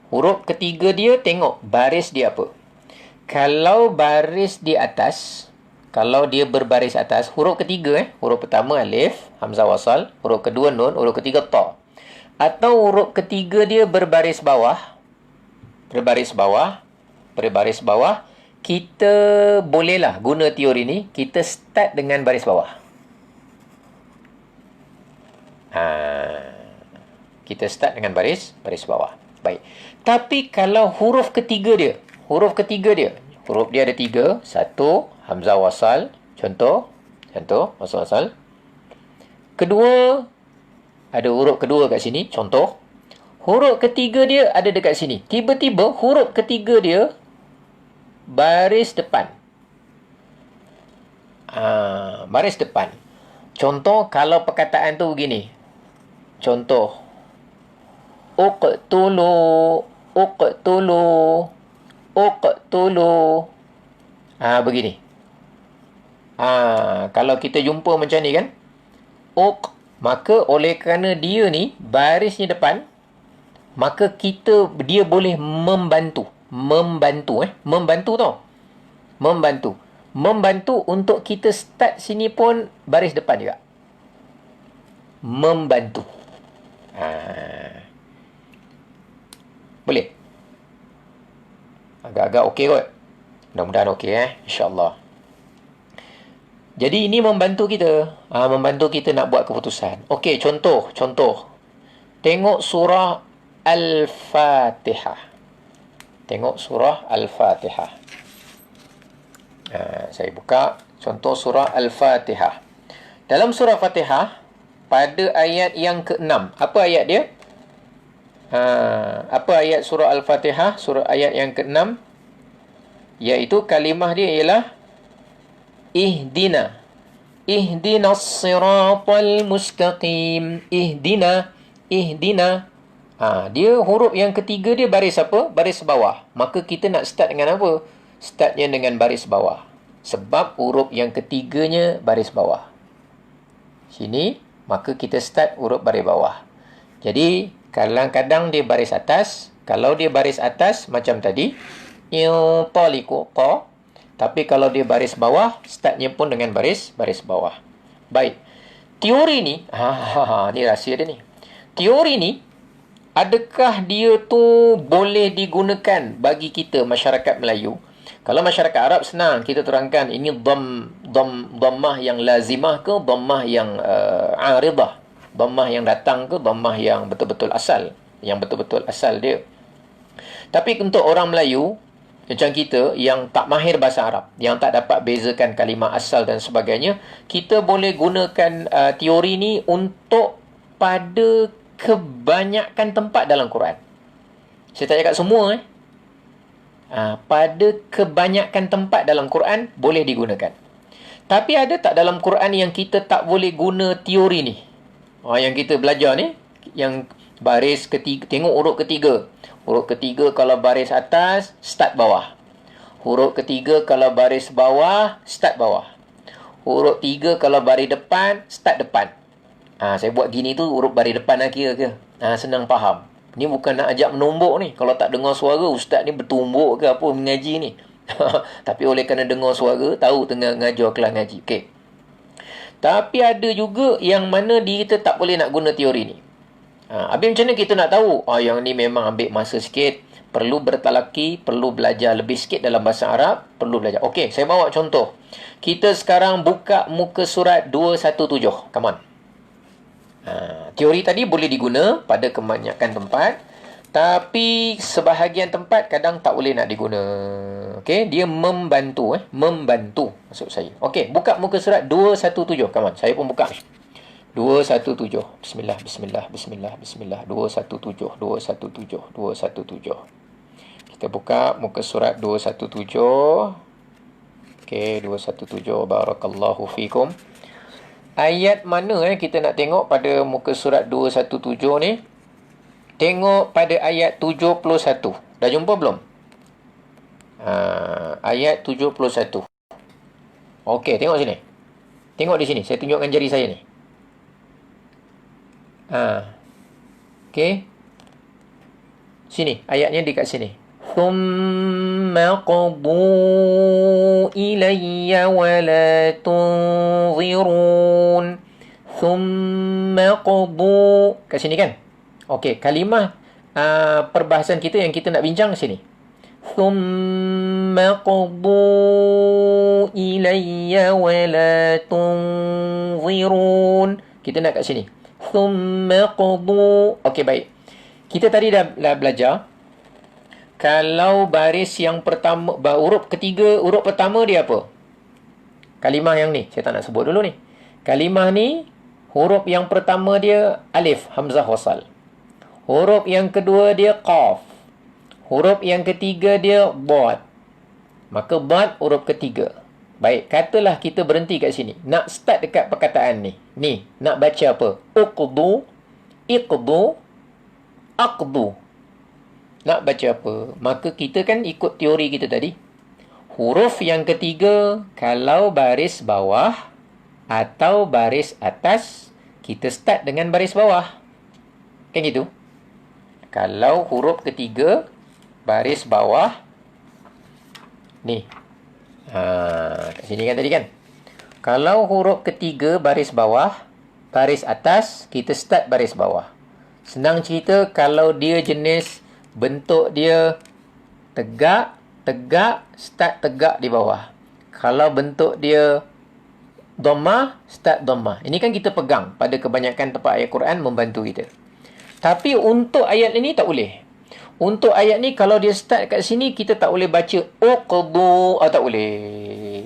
Huruf ketiga dia, tengok baris dia apa. Kalau baris di atas, kalau dia berbaris atas, huruf ketiga huruf pertama alif, hamzah wasal, huruf kedua nun, huruf ketiga ta. Atau huruf ketiga dia berbaris bawah, kita bolehlah guna teori ni, kita start dengan baris bawah. Kita start dengan baris bawah. Baik. Tapi kalau huruf ketiga dia, huruf dia ada 3. 1, hamzah wasal, contoh, wasal. Kedua, ada huruf kedua kat sini, contoh. Huruf ketiga dia ada dekat sini. Tiba-tiba huruf ketiga dia baris depan. Baris depan. Contoh, kalau perkataan tu begini. Contoh. Uqtulu. Begini. Kalau kita jumpa macam ni kan. Maka oleh kerana dia ni barisnya depan, maka dia boleh membantu tau. Membantu untuk kita start sini pun baris depan juga. Membantu. Boleh? Agak-agak okey kot. Mudah-mudahan okey InsyaAllah. Jadi ini membantu kita. Membantu kita nak buat keputusan. Okey, contoh. Tengok surah Al-Fatihah. Saya buka contoh surah Al-Fatihah. Dalam surah Fatihah, pada ayat yang ke-6. Apa ayat dia? Apa ayat surah Al-Fatihah? Surah ayat yang ke-6. Iaitu kalimah dia ialah Ihdinas siratal mustaqim. Ihdina. Dia huruf yang ketiga dia baris apa? Baris bawah. Maka kita nak start dengan apa? Startnya dengan baris bawah. Sebab huruf yang ketiganya baris bawah. Sini, maka kita start huruf baris bawah. Jadi, kadang-kadang dia baris atas. Kalau dia baris atas, macam tadi, intaliqu, ta. Tapi kalau dia baris bawah, startnya pun dengan baris bawah. Baik. Teori ni, ni rahsia dia ni. Teori ni, adakah dia tu boleh digunakan bagi kita masyarakat Melayu? Kalau masyarakat Arab senang kita terangkan ini dhammah yang lazimah ke dhammah yang aridah, dhammah yang datang ke dhammah yang betul-betul asal, dia. Tapi untuk orang Melayu macam kita yang tak mahir bahasa Arab, yang tak dapat bezakan kalimah asal dan sebagainya, kita boleh gunakan teori ni untuk pada kebanyakan tempat dalam Quran. Saya tak cakap semua pada kebanyakan tempat dalam Quran boleh digunakan. Tapi ada tak dalam Quran yang kita tak boleh guna teori ni? Yang kita belajar ni, yang baris ketiga, tengok huruf ketiga. Huruf ketiga kalau baris atas, start bawah. Huruf ketiga kalau baris bawah, start bawah. Huruf 3 kalau baris depan, start depan. Saya buat gini tu huruf baris depan lah kira ke. Senang faham. Ni bukan nak ajak menombok ni. Kalau tak dengar suara, ustaz ni bertumbuk ke apa mengaji ni. Tapi oleh kerana dengar suara, tahu tengah ngajar kelas ngaji. Okey. Tapi ada juga yang mana kita tak boleh nak guna teori ni. Habis macam mana kita nak tahu? Yang ni memang ambil masa sikit. perlu bertalaki, perlu belajar lebih sikit dalam bahasa Arab, perlu belajar. Okey, saya bawa contoh. Kita sekarang buka muka surat 217. Come on. Teori tadi boleh diguna pada kebanyakan tempat, tapi sebahagian tempat kadang tak boleh nak diguna. Okey, dia membantu membantu maksud saya. Okey, buka muka surat 217. Come on, saya pun buka. 217. Bismillah, bismillah, bismillah, bismillah. 217, 217, 217. Kita buka muka surat 217. Okey, 217. Barakallahu fikum. Ayat mana kita nak tengok pada muka surat 217 ni? Tengok pada ayat 71. Dah jumpa belum? Ayat 71. Okey, tengok sini. Tengok di sini. Saya tunjukkan jari saya ni. Okey. Sini, ayatnya dekat sini. Thumma qadu ilayya wa la tunzirun. Thumma qadu. Kat sini kan? Okey, kalimah perbahasan kita yang kita nak bincang sini. Thumma qadu ilayya wa la tunzirun. Kita nak kat sini. Thumma qadu. Okey, baik. Kita tadi dah belajar. Kalau baris yang pertama, huruf ketiga, huruf pertama dia apa? Kalimah yang ni. Saya tak nak sebut dulu ni. Kalimah ni, huruf yang pertama dia alif, hamzah wasal. Huruf yang kedua dia qaf. Huruf yang ketiga dia dad. Maka dad huruf ketiga. Baik, katalah kita berhenti kat sini. Nak start dekat perkataan ni. Ni, nak baca apa? Uqdu, iqdu, aqdu. Nak baca apa? Maka kita kan ikut teori kita tadi. Huruf yang ketiga, kalau baris bawah atau baris atas, kita start dengan baris bawah. Kan gitu? Kalau huruf ketiga, baris bawah, ni. Kat sini kan tadi kan? Kalau huruf ketiga, baris bawah, baris atas, kita start baris bawah. Senang cerita, kalau dia jenis bentuk dia tegak, start tegak di bawah. Kalau bentuk dia dhammah, start dhammah. Ini kan kita pegang pada kebanyakan tempat ayat Quran membantu kita. Tapi untuk ayat ini tak boleh. Untuk ayat ni kalau dia start kat sini, kita tak boleh baca uqdu, tak boleh.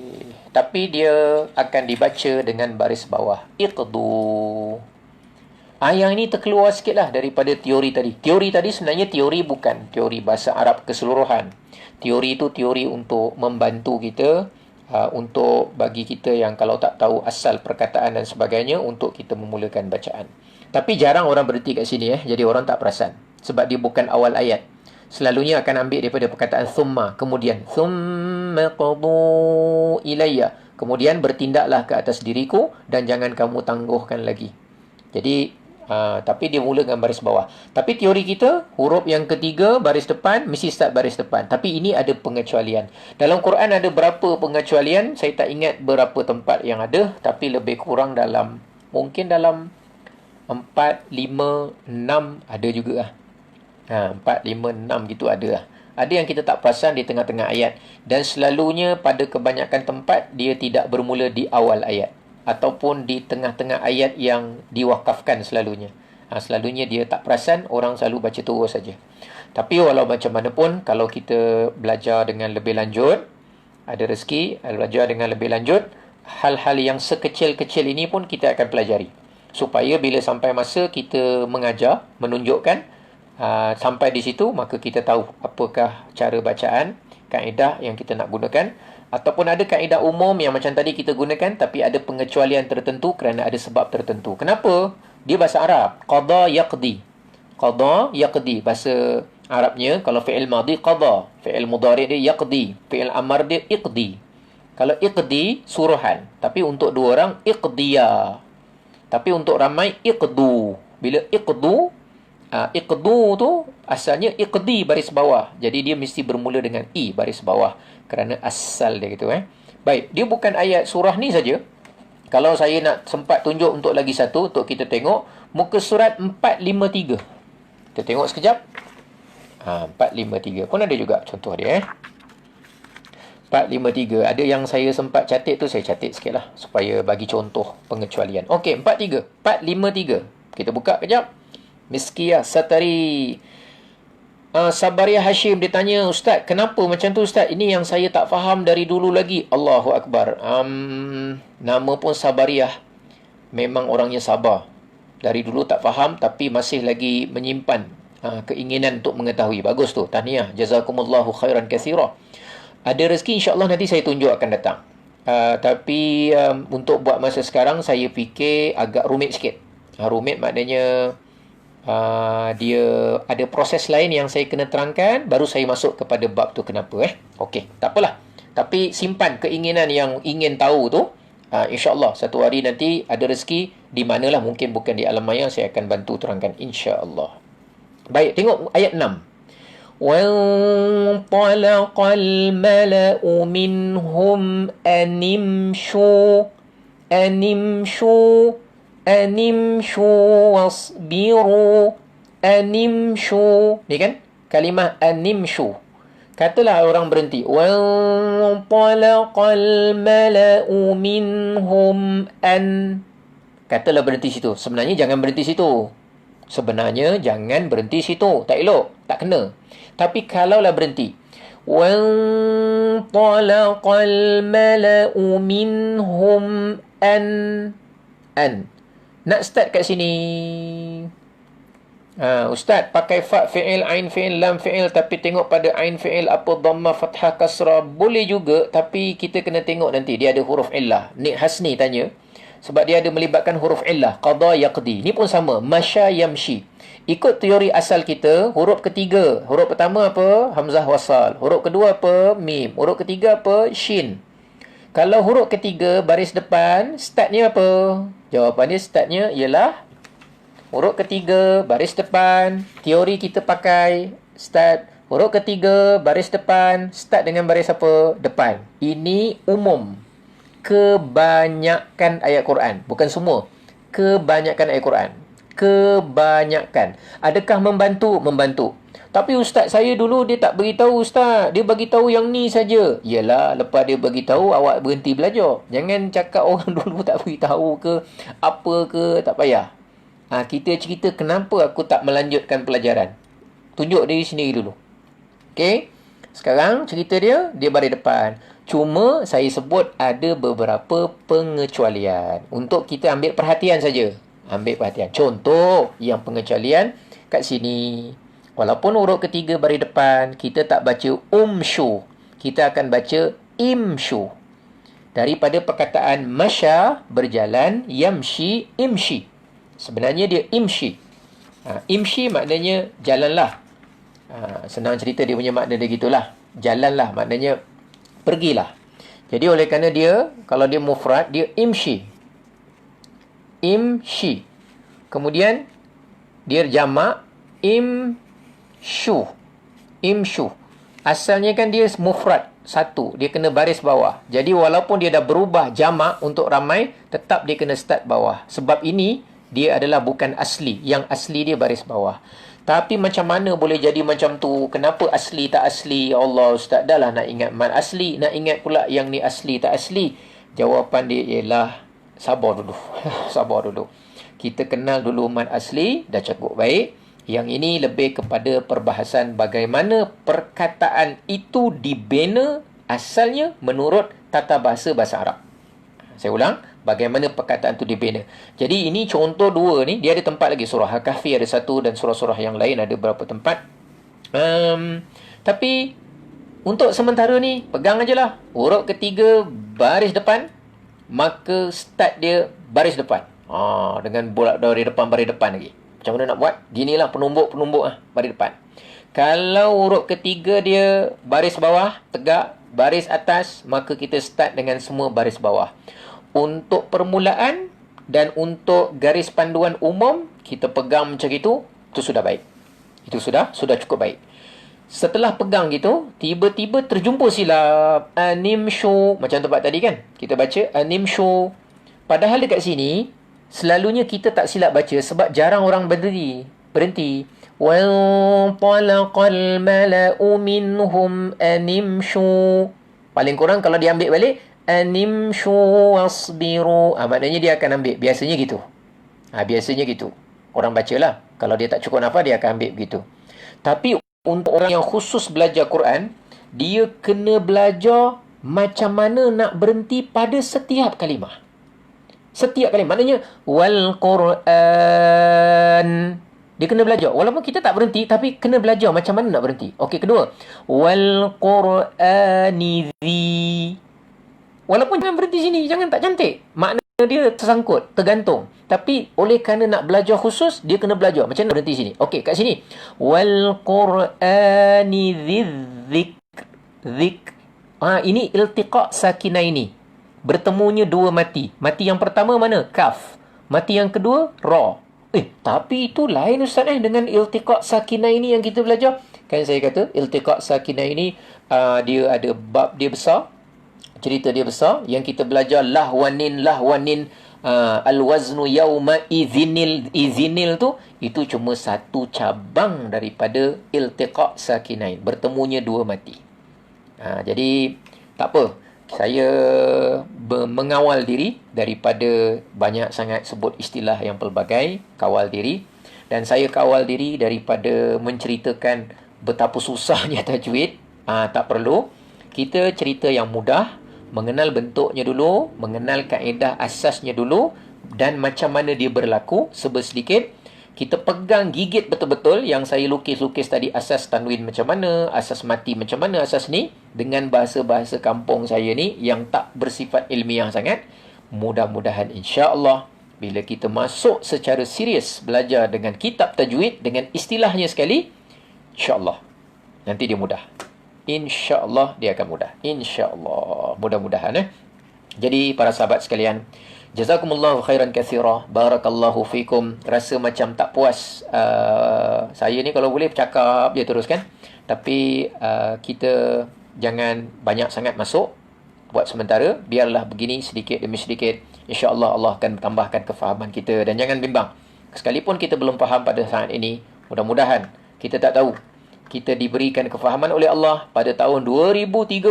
Tapi dia akan dibaca dengan baris bawah. Iqdu. Yang ini terkeluar sikit lah daripada teori tadi. Teori tadi sebenarnya teori bukan teori bahasa Arab keseluruhan. Teori itu teori untuk membantu kita, untuk bagi kita yang kalau tak tahu asal perkataan dan sebagainya, untuk kita memulakan bacaan. Tapi jarang orang berhenti kat sini jadi orang tak perasan. Sebab dia bukan awal ayat. Selalunya akan ambil daripada perkataan thumma, kemudian thumma qadu ilayya. Kemudian bertindaklah ke atas diriku dan jangan kamu tangguhkan lagi. Jadi tapi dia mula dengan baris bawah. Tapi teori kita, huruf yang ketiga, baris depan, mesti start baris depan. Tapi ini ada pengecualian. Dalam Quran ada berapa pengecualian, saya tak ingat berapa tempat yang ada. Tapi lebih kurang dalam, mungkin dalam 4, 5, 6 ada juga lah. 4, 5, 6 gitu ada lah. Ada yang kita tak perasan di tengah-tengah ayat. Dan selalunya pada kebanyakan tempat, dia tidak bermula di awal ayat. Ataupun di tengah-tengah ayat yang diwakafkan selalunya. Selalunya dia tak perasan, orang selalu baca terus saja. Tapi walau macam mana pun, kalau kita belajar dengan lebih lanjut, ada rezeki, belajar dengan lebih lanjut, hal-hal yang sekecil-kecil ini pun kita akan pelajari. Supaya bila sampai masa kita mengajar, menunjukkan, sampai di situ, maka kita tahu apakah cara bacaan, kaedah yang kita nak gunakan. Ataupun ada kaedah umum yang macam tadi kita gunakan, tapi ada pengecualian tertentu kerana ada sebab tertentu. Kenapa? Dia bahasa Arab. Qada yaqdi. Qada yaqdi. Bahasa Arabnya, kalau fi'il madhi, qada. Fi'il mudhari' dia yaqdi. Fi'il amar dia iqdi. Kalau iqdi, suruhan. Tapi untuk dua orang, iqdiya. Tapi untuk ramai, iqdu. Bila iqdu, iqdu tu asalnya iqdi baris bawah. Jadi dia mesti bermula dengan i baris bawah. Kerana asal dia gitu. Baik, dia bukan ayat surah ni saja. Kalau saya nak sempat tunjuk untuk lagi satu, untuk kita tengok. Muka surat 453. Kita tengok sekejap. 453 pun ada juga contoh dia. 453. Ada yang saya sempat catat tu, saya catat sikit lah supaya bagi contoh pengecualian. Okey, 453. Kita buka kejap. Miskiyah Satari. Sabariah Hashim dia tanya, Ustaz, kenapa macam tu Ustaz? Ini yang saya tak faham dari dulu lagi. Allahu Akbar. Nama pun Sabariah. Memang orangnya sabar. Dari dulu tak faham tapi masih lagi menyimpan keinginan untuk mengetahui. Bagus tu. Tahniah. Jazakumullahu khairan katsira. Ada rezeki insya-Allah nanti saya tunjuk akan datang. Tapi untuk buat masa sekarang saya fikir agak rumit sikit. Rumit maknanya dia ada proses lain yang saya kena terangkan, baru saya masuk kepada bab tu kenapa. Okey, tak apalah. Tapi simpan keinginan yang ingin tahu tu. InsyaAllah satu hari nanti ada rezeki di manalah, mungkin bukan di alam maya, saya akan bantu terangkan insya-Allah. Baik, tengok ayat 6. وَانْطَلَقَ الْمَلَأُ مِنْهُمْ أَنِمْشُوا وَاصْبِرُوا. أَنِمْشُوا ni kan kalimah أَنِمْشُوا. Katalah orang berhenti. وَانْطَلَقَ الْمَلَأُ مِنْهُمْ أَنْ. Katalah berhenti situ. Sebenarnya jangan berhenti situ. Tak elok. Tak kena. Tapi kalaulah berhenti. وَانْطَلَقَ الْمَلَأُ مِنْهُمْ أَنْ. Nak start kat sini. Ustaz pakai fa fi'il, ain fi'il, lam fi'il, tapi tengok pada ain fi'il apa dhammah, fathah, kasrah. Boleh juga, tapi kita kena tengok nanti. Dia ada huruf illah. Nik Hasni tanya. Sebab dia ada melibatkan huruf illah. Qadha, yaqdi. Ni pun sama. Masya, yamshi. Ikut teori asal kita, huruf ketiga. Huruf pertama apa? Hamzah wasal. Huruf kedua apa? Mim. Huruf ketiga apa? Shin. Kalau huruf ketiga, baris depan, startnya apa? Jawapannya startnya ialah huruf ketiga, baris depan. Teori kita pakai start. Huruf ketiga, baris depan. Start dengan baris apa? Depan. Ini umum. Kebanyakan ayat Quran. Bukan semua. Kebanyakan ayat Quran. Kebanyakan. Adakah membantu? Membantu. Tapi Ustaz, saya dulu dia tak beritahu Ustaz. Dia beritahu yang ni saja. Yalah, lepas dia beritahu, awak berhenti belajar. Jangan cakap orang dulu tak beritahu ke, apa ke, tak payah. Kita cerita kenapa aku tak melanjutkan pelajaran. Tunjuk diri sendiri dulu. Okey? Sekarang cerita dia baris depan. Cuma saya sebut ada beberapa pengecualian. Untuk kita ambil perhatian saja. Ambil perhatian. Contoh yang pengecualian kat sini. Walaupun huruf ketiga baris depan, kita tak baca umshu. Kita akan baca imshu. Daripada perkataan masya, berjalan, yamshi, imshi. Sebenarnya dia imshi. Imshi maknanya jalanlah. Senang cerita dia punya makna dia gitulah. Jalanlah maknanya pergilah. Jadi oleh kerana dia, kalau dia mufrad, dia imshi. Imshi. Kemudian dia jamak imshu. Asalnya kan dia mufrad satu, dia kena baris bawah. Jadi walaupun dia dah berubah jamak untuk ramai, tetap dia kena start bawah. Sebab ini dia adalah bukan asli. Yang asli dia baris bawah. Tapi macam mana boleh jadi macam tu? Kenapa asli tak asli? Ya Allah Ustaz, dah lah nak ingat mat asli, nak ingat pula yang ni asli tak asli. Jawapan dia ialah sabar dulu. Sabar dulu. Kita kenal dulu mat asli, dah cukup baik. Yang ini lebih kepada perbahasan bagaimana perkataan itu dibina asalnya menurut tata bahasa Arab. Saya ulang, bagaimana perkataan itu dibina. Jadi ini contoh dua ni, dia ada tempat lagi. Surah Al-Kahfi ada satu dan surah-surah yang lain ada beberapa tempat. Tapi untuk sementara ni, pegang ajalah. Huruf ketiga baris depan, maka start dia baris depan. Dengan bolak dari depan baris depan lagi. Macam mana nak buat? Ginilah penumbuk baris depan. Kalau huruf ketiga dia baris bawah, tegak, baris atas, maka kita start dengan semua baris bawah. Untuk permulaan dan untuk garis panduan umum, kita pegang macam itu sudah baik. Itu sudah cukup baik. Setelah pegang gitu, tiba-tiba terjumpa silap. Animshu. Macam tempat tadi kan? Kita baca animshu. Padahal dekat sini, selalunya kita tak silap baca sebab jarang orang berhenti. وانطلق الملأ منهم أن امشوا. Paling kurang kalau dia ambil balik, animshu wasbiru. Maknanya dia akan ambil. Biasanya gitu. Biasanya gitu. Orang bacalah. Kalau dia tak cukup nafas, dia akan ambil begitu. Tapi untuk orang yang khusus belajar Quran, dia kena belajar macam mana nak berhenti pada setiap kalimah. Setiap kalimah. Maknanya, wal Quran. Dia kena belajar. Walaupun kita tak berhenti, tapi kena belajar macam mana nak berhenti. Okey, kedua. Wal Qur'ani dhi. Walaupun jangan berhenti sini, jangan tak cantik. Makna dia tersangkut, tergantung. Tapi oleh kerana nak belajar khusus, dia kena belajar. Macam mana berhenti sini? Okey, kat sini. Wal Qur'ani dhi. Ini iltiqa' sakinaini. Bertemunya dua mati. Mati yang pertama mana? Kaf. Mati yang kedua, ra. Tapi itu lain Ustaz dengan iltiqa' sakinah ini yang kita belajar. Kan saya kata, iltiqa' sakinah ini dia ada bab dia besar. Cerita dia besar. Yang kita belajar lahwanin, al-waznu yawma izinil tu, itu cuma satu cabang daripada iltiqa' sakinah. Bertemunya dua mati. Jadi, tak apa. Saya mengawal diri daripada banyak sangat sebut istilah yang pelbagai, kawal diri. Dan saya kawal diri daripada menceritakan betapa susahnya tajwid. Tak perlu. Kita cerita yang mudah, mengenal bentuknya dulu, mengenal kaedah asasnya dulu, dan macam mana dia berlaku, sedikit. Kita pegang, gigit betul-betul yang saya lukis-lukis tadi, asas tanwin macam mana, asas mati macam mana, asas ni, dengan bahasa-bahasa kampung saya ni yang tak bersifat ilmiah sangat. Mudah-mudahan insya-Allah bila kita masuk secara serius belajar dengan kitab tajwid, dengan istilahnya sekali, insya-Allah nanti dia mudah. Insya-Allah dia akan mudah. Insya-Allah. Mudah-mudahan Jadi para sahabat sekalian, jazakumullahu khairan katsira, barakallahu fikum. Rasa macam tak puas saya ni kalau boleh bercakap je terus kan. Tapi kita jangan banyak sangat masuk buat sementara. Biarlah begini sedikit demi sedikit. InsyaAllah Allah akan tambahkan kefahaman kita. Dan jangan bimbang. Sekalipun kita belum faham pada saat ini, mudah-mudahan kita tak tahu, kita diberikan kefahaman oleh Allah pada tahun 2030,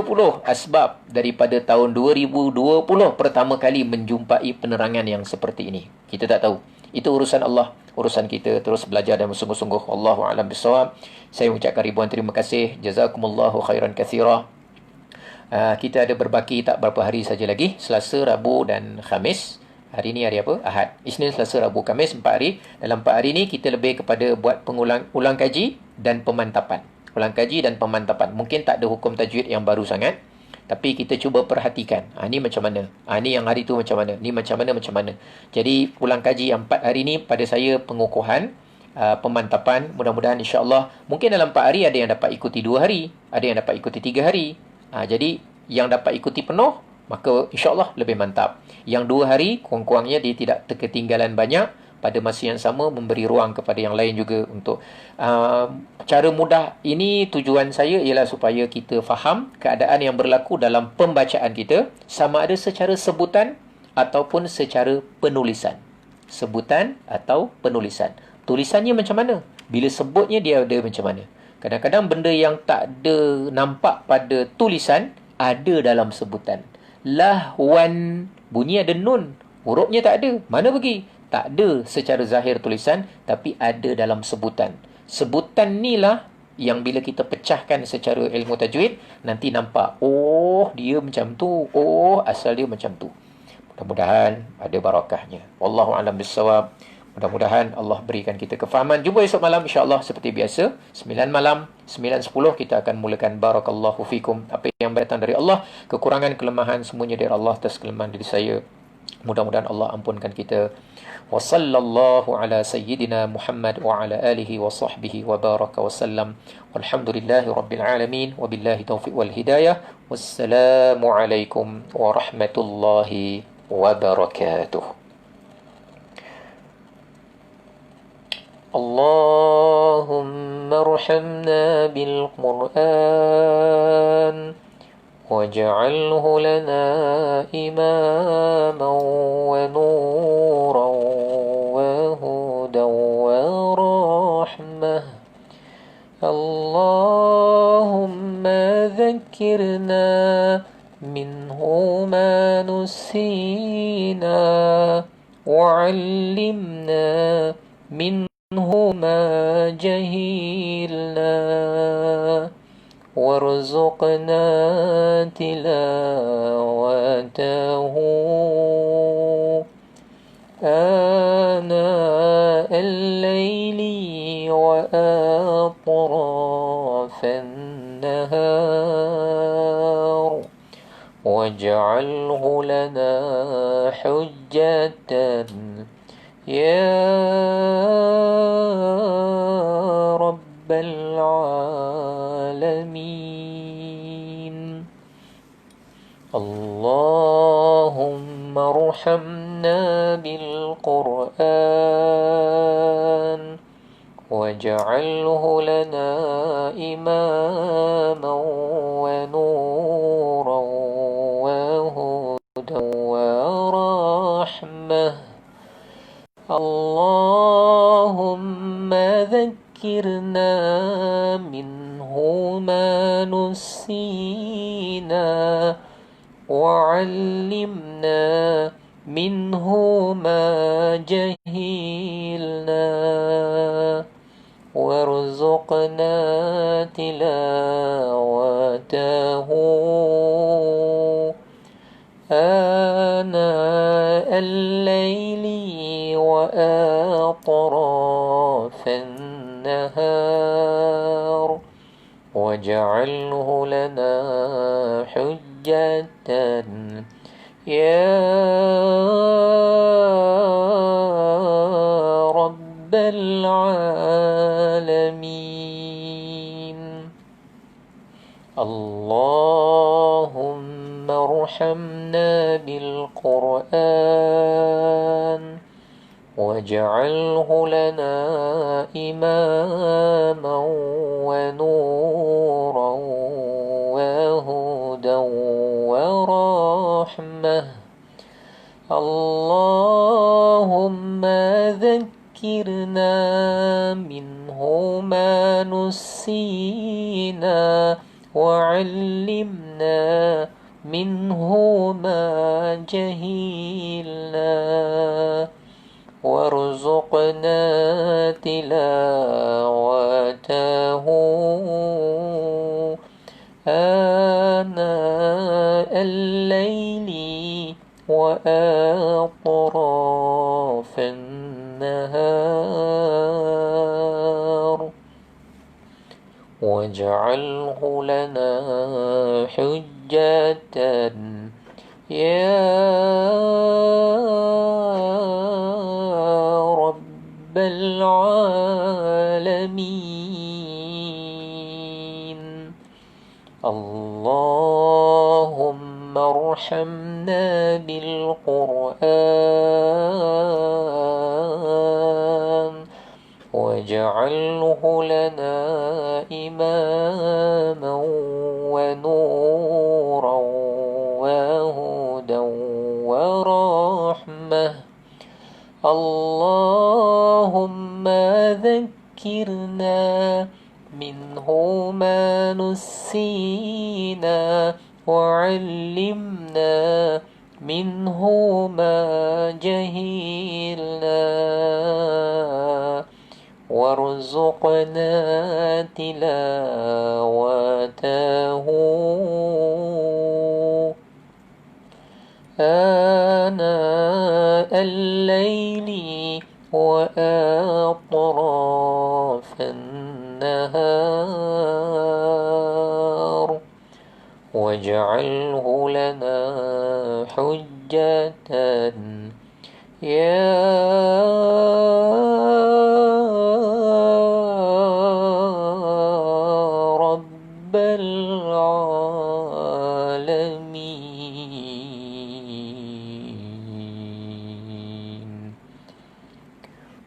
asbab daripada tahun 2020 pertama kali menjumpai penerangan yang seperti ini. Kita tak tahu. Itu urusan Allah, urusan kita terus belajar dan bersungguh-sungguh. Allahu a'lam bissawab. Saya mengucapkan ribuan terima kasih. Jazakumullahu khairan katsira. Kita ada berbaki tak berapa hari saja lagi, Selasa, Rabu dan Khamis. Hari ni hari apa? Ahad. Isnin, Selasa, Rabu, Khamis, 4 hari. Dalam 4 hari ni kita lebih kepada buat ulang kaji dan pemantapan. Ulang kaji dan pemantapan. Mungkin tak ada hukum tajwid yang baru sangat, tapi kita cuba perhatikan. Ni macam mana? Ni yang hari tu macam mana? Ni macam mana? Jadi ulang kaji yang 4 hari ni pada saya pengukuhan, pemantapan. Mudah-mudahan insya-Allah mungkin dalam 4 hari ada yang dapat ikuti 2 hari, ada yang dapat ikuti 3 hari. Jadi yang dapat ikuti penuh, maka insya-Allah lebih mantap. Yang 2 hari, kurang-kurangnya dia tidak ketinggalan banyak. Pada masa yang sama, memberi ruang kepada yang lain juga untuk cara mudah ini. Tujuan saya ialah supaya kita faham keadaan yang berlaku dalam pembacaan kita, sama ada secara sebutan ataupun secara penulisan. Sebutan atau penulisan. Tulisannya macam mana? Bila sebutnya dia ada macam mana? Kadang-kadang benda yang tak ada nampak pada tulisan ada dalam sebutan. Lahwan, bunyi ada nun, hurufnya tak ada. Mana pergi? Tak ada secara zahir tulisan, tapi ada dalam sebutan. Sebutan ni lah yang bila kita pecahkan secara ilmu tajwid, nanti nampak, oh dia macam tu, oh asal dia macam tu. Mudah-mudahan ada barakahnya. Wallahu a'lam bissawab. Mudah-mudahan Allah berikan kita kefahaman. Jumpa esok malam insya-Allah seperti biasa. 9 malam, 9.10 kita akan mulakan. Barakallahu fikum. Apa yang datang dari Allah, kekurangan, kelemahan, semuanya dari Allah atas kelemahan diri saya. Mudah-mudahan Allah ampunkan kita. Wa sallallahu ala sayyidina Muhammad wa ala alihi wa sahbihi wa baraka wa sallam. Walhamdulillahi rabbil alamin. Wabillahi taufiq wal hidayah. Wassalamu alaikum warahmatullahi wabarakatuh. اللهم ارحمنا بالقرآن واجعله لنا إماما ونورا وهدى ورحمة اللهم ذكرنا منه ما نسينا وعلمنا منه ما جهلنا وارزقنا تلاوته آناء الليل وأطراف النهار واجعله لنا حجة يا رب العالمين. اللهم ارحمنا بالقرآن واجعله لنا إماما ونورا وهدى ورحمة. اللهم ذكرنا منه ما نسينا وعلمنا منه ما جهلنا وارزقنا تلاوته آناء الليل وأطراف النهار واجعله لنا حجة يا رب العالمين. اللهم ارحمنا بالقرآن واجعله لنا إماما ونورا وهدى ورحمة. اللهم ذكرنا منه ما نسينا وعلمنا منه ما جهلنا وارزقنا تلاوته آناء الليل وأطراف النهار واجعله لنا حجة يا رب العالمين. اللهم ارحمنا بالقرآن واجعله لنا إماما ونورا وهدى ورحمة. اللهم ذكرنا منه ما نسينا وعلمنا منه ما جهلنا وارزقنا تلاوته آناء الليل وأطراف النهار واجعله لنا حجة يا رب العالمين.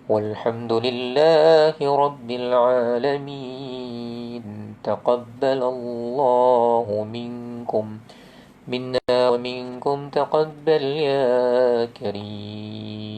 والحمد لله رب العالمين. تقبل الله منا ومنكم تقبل يا كريم.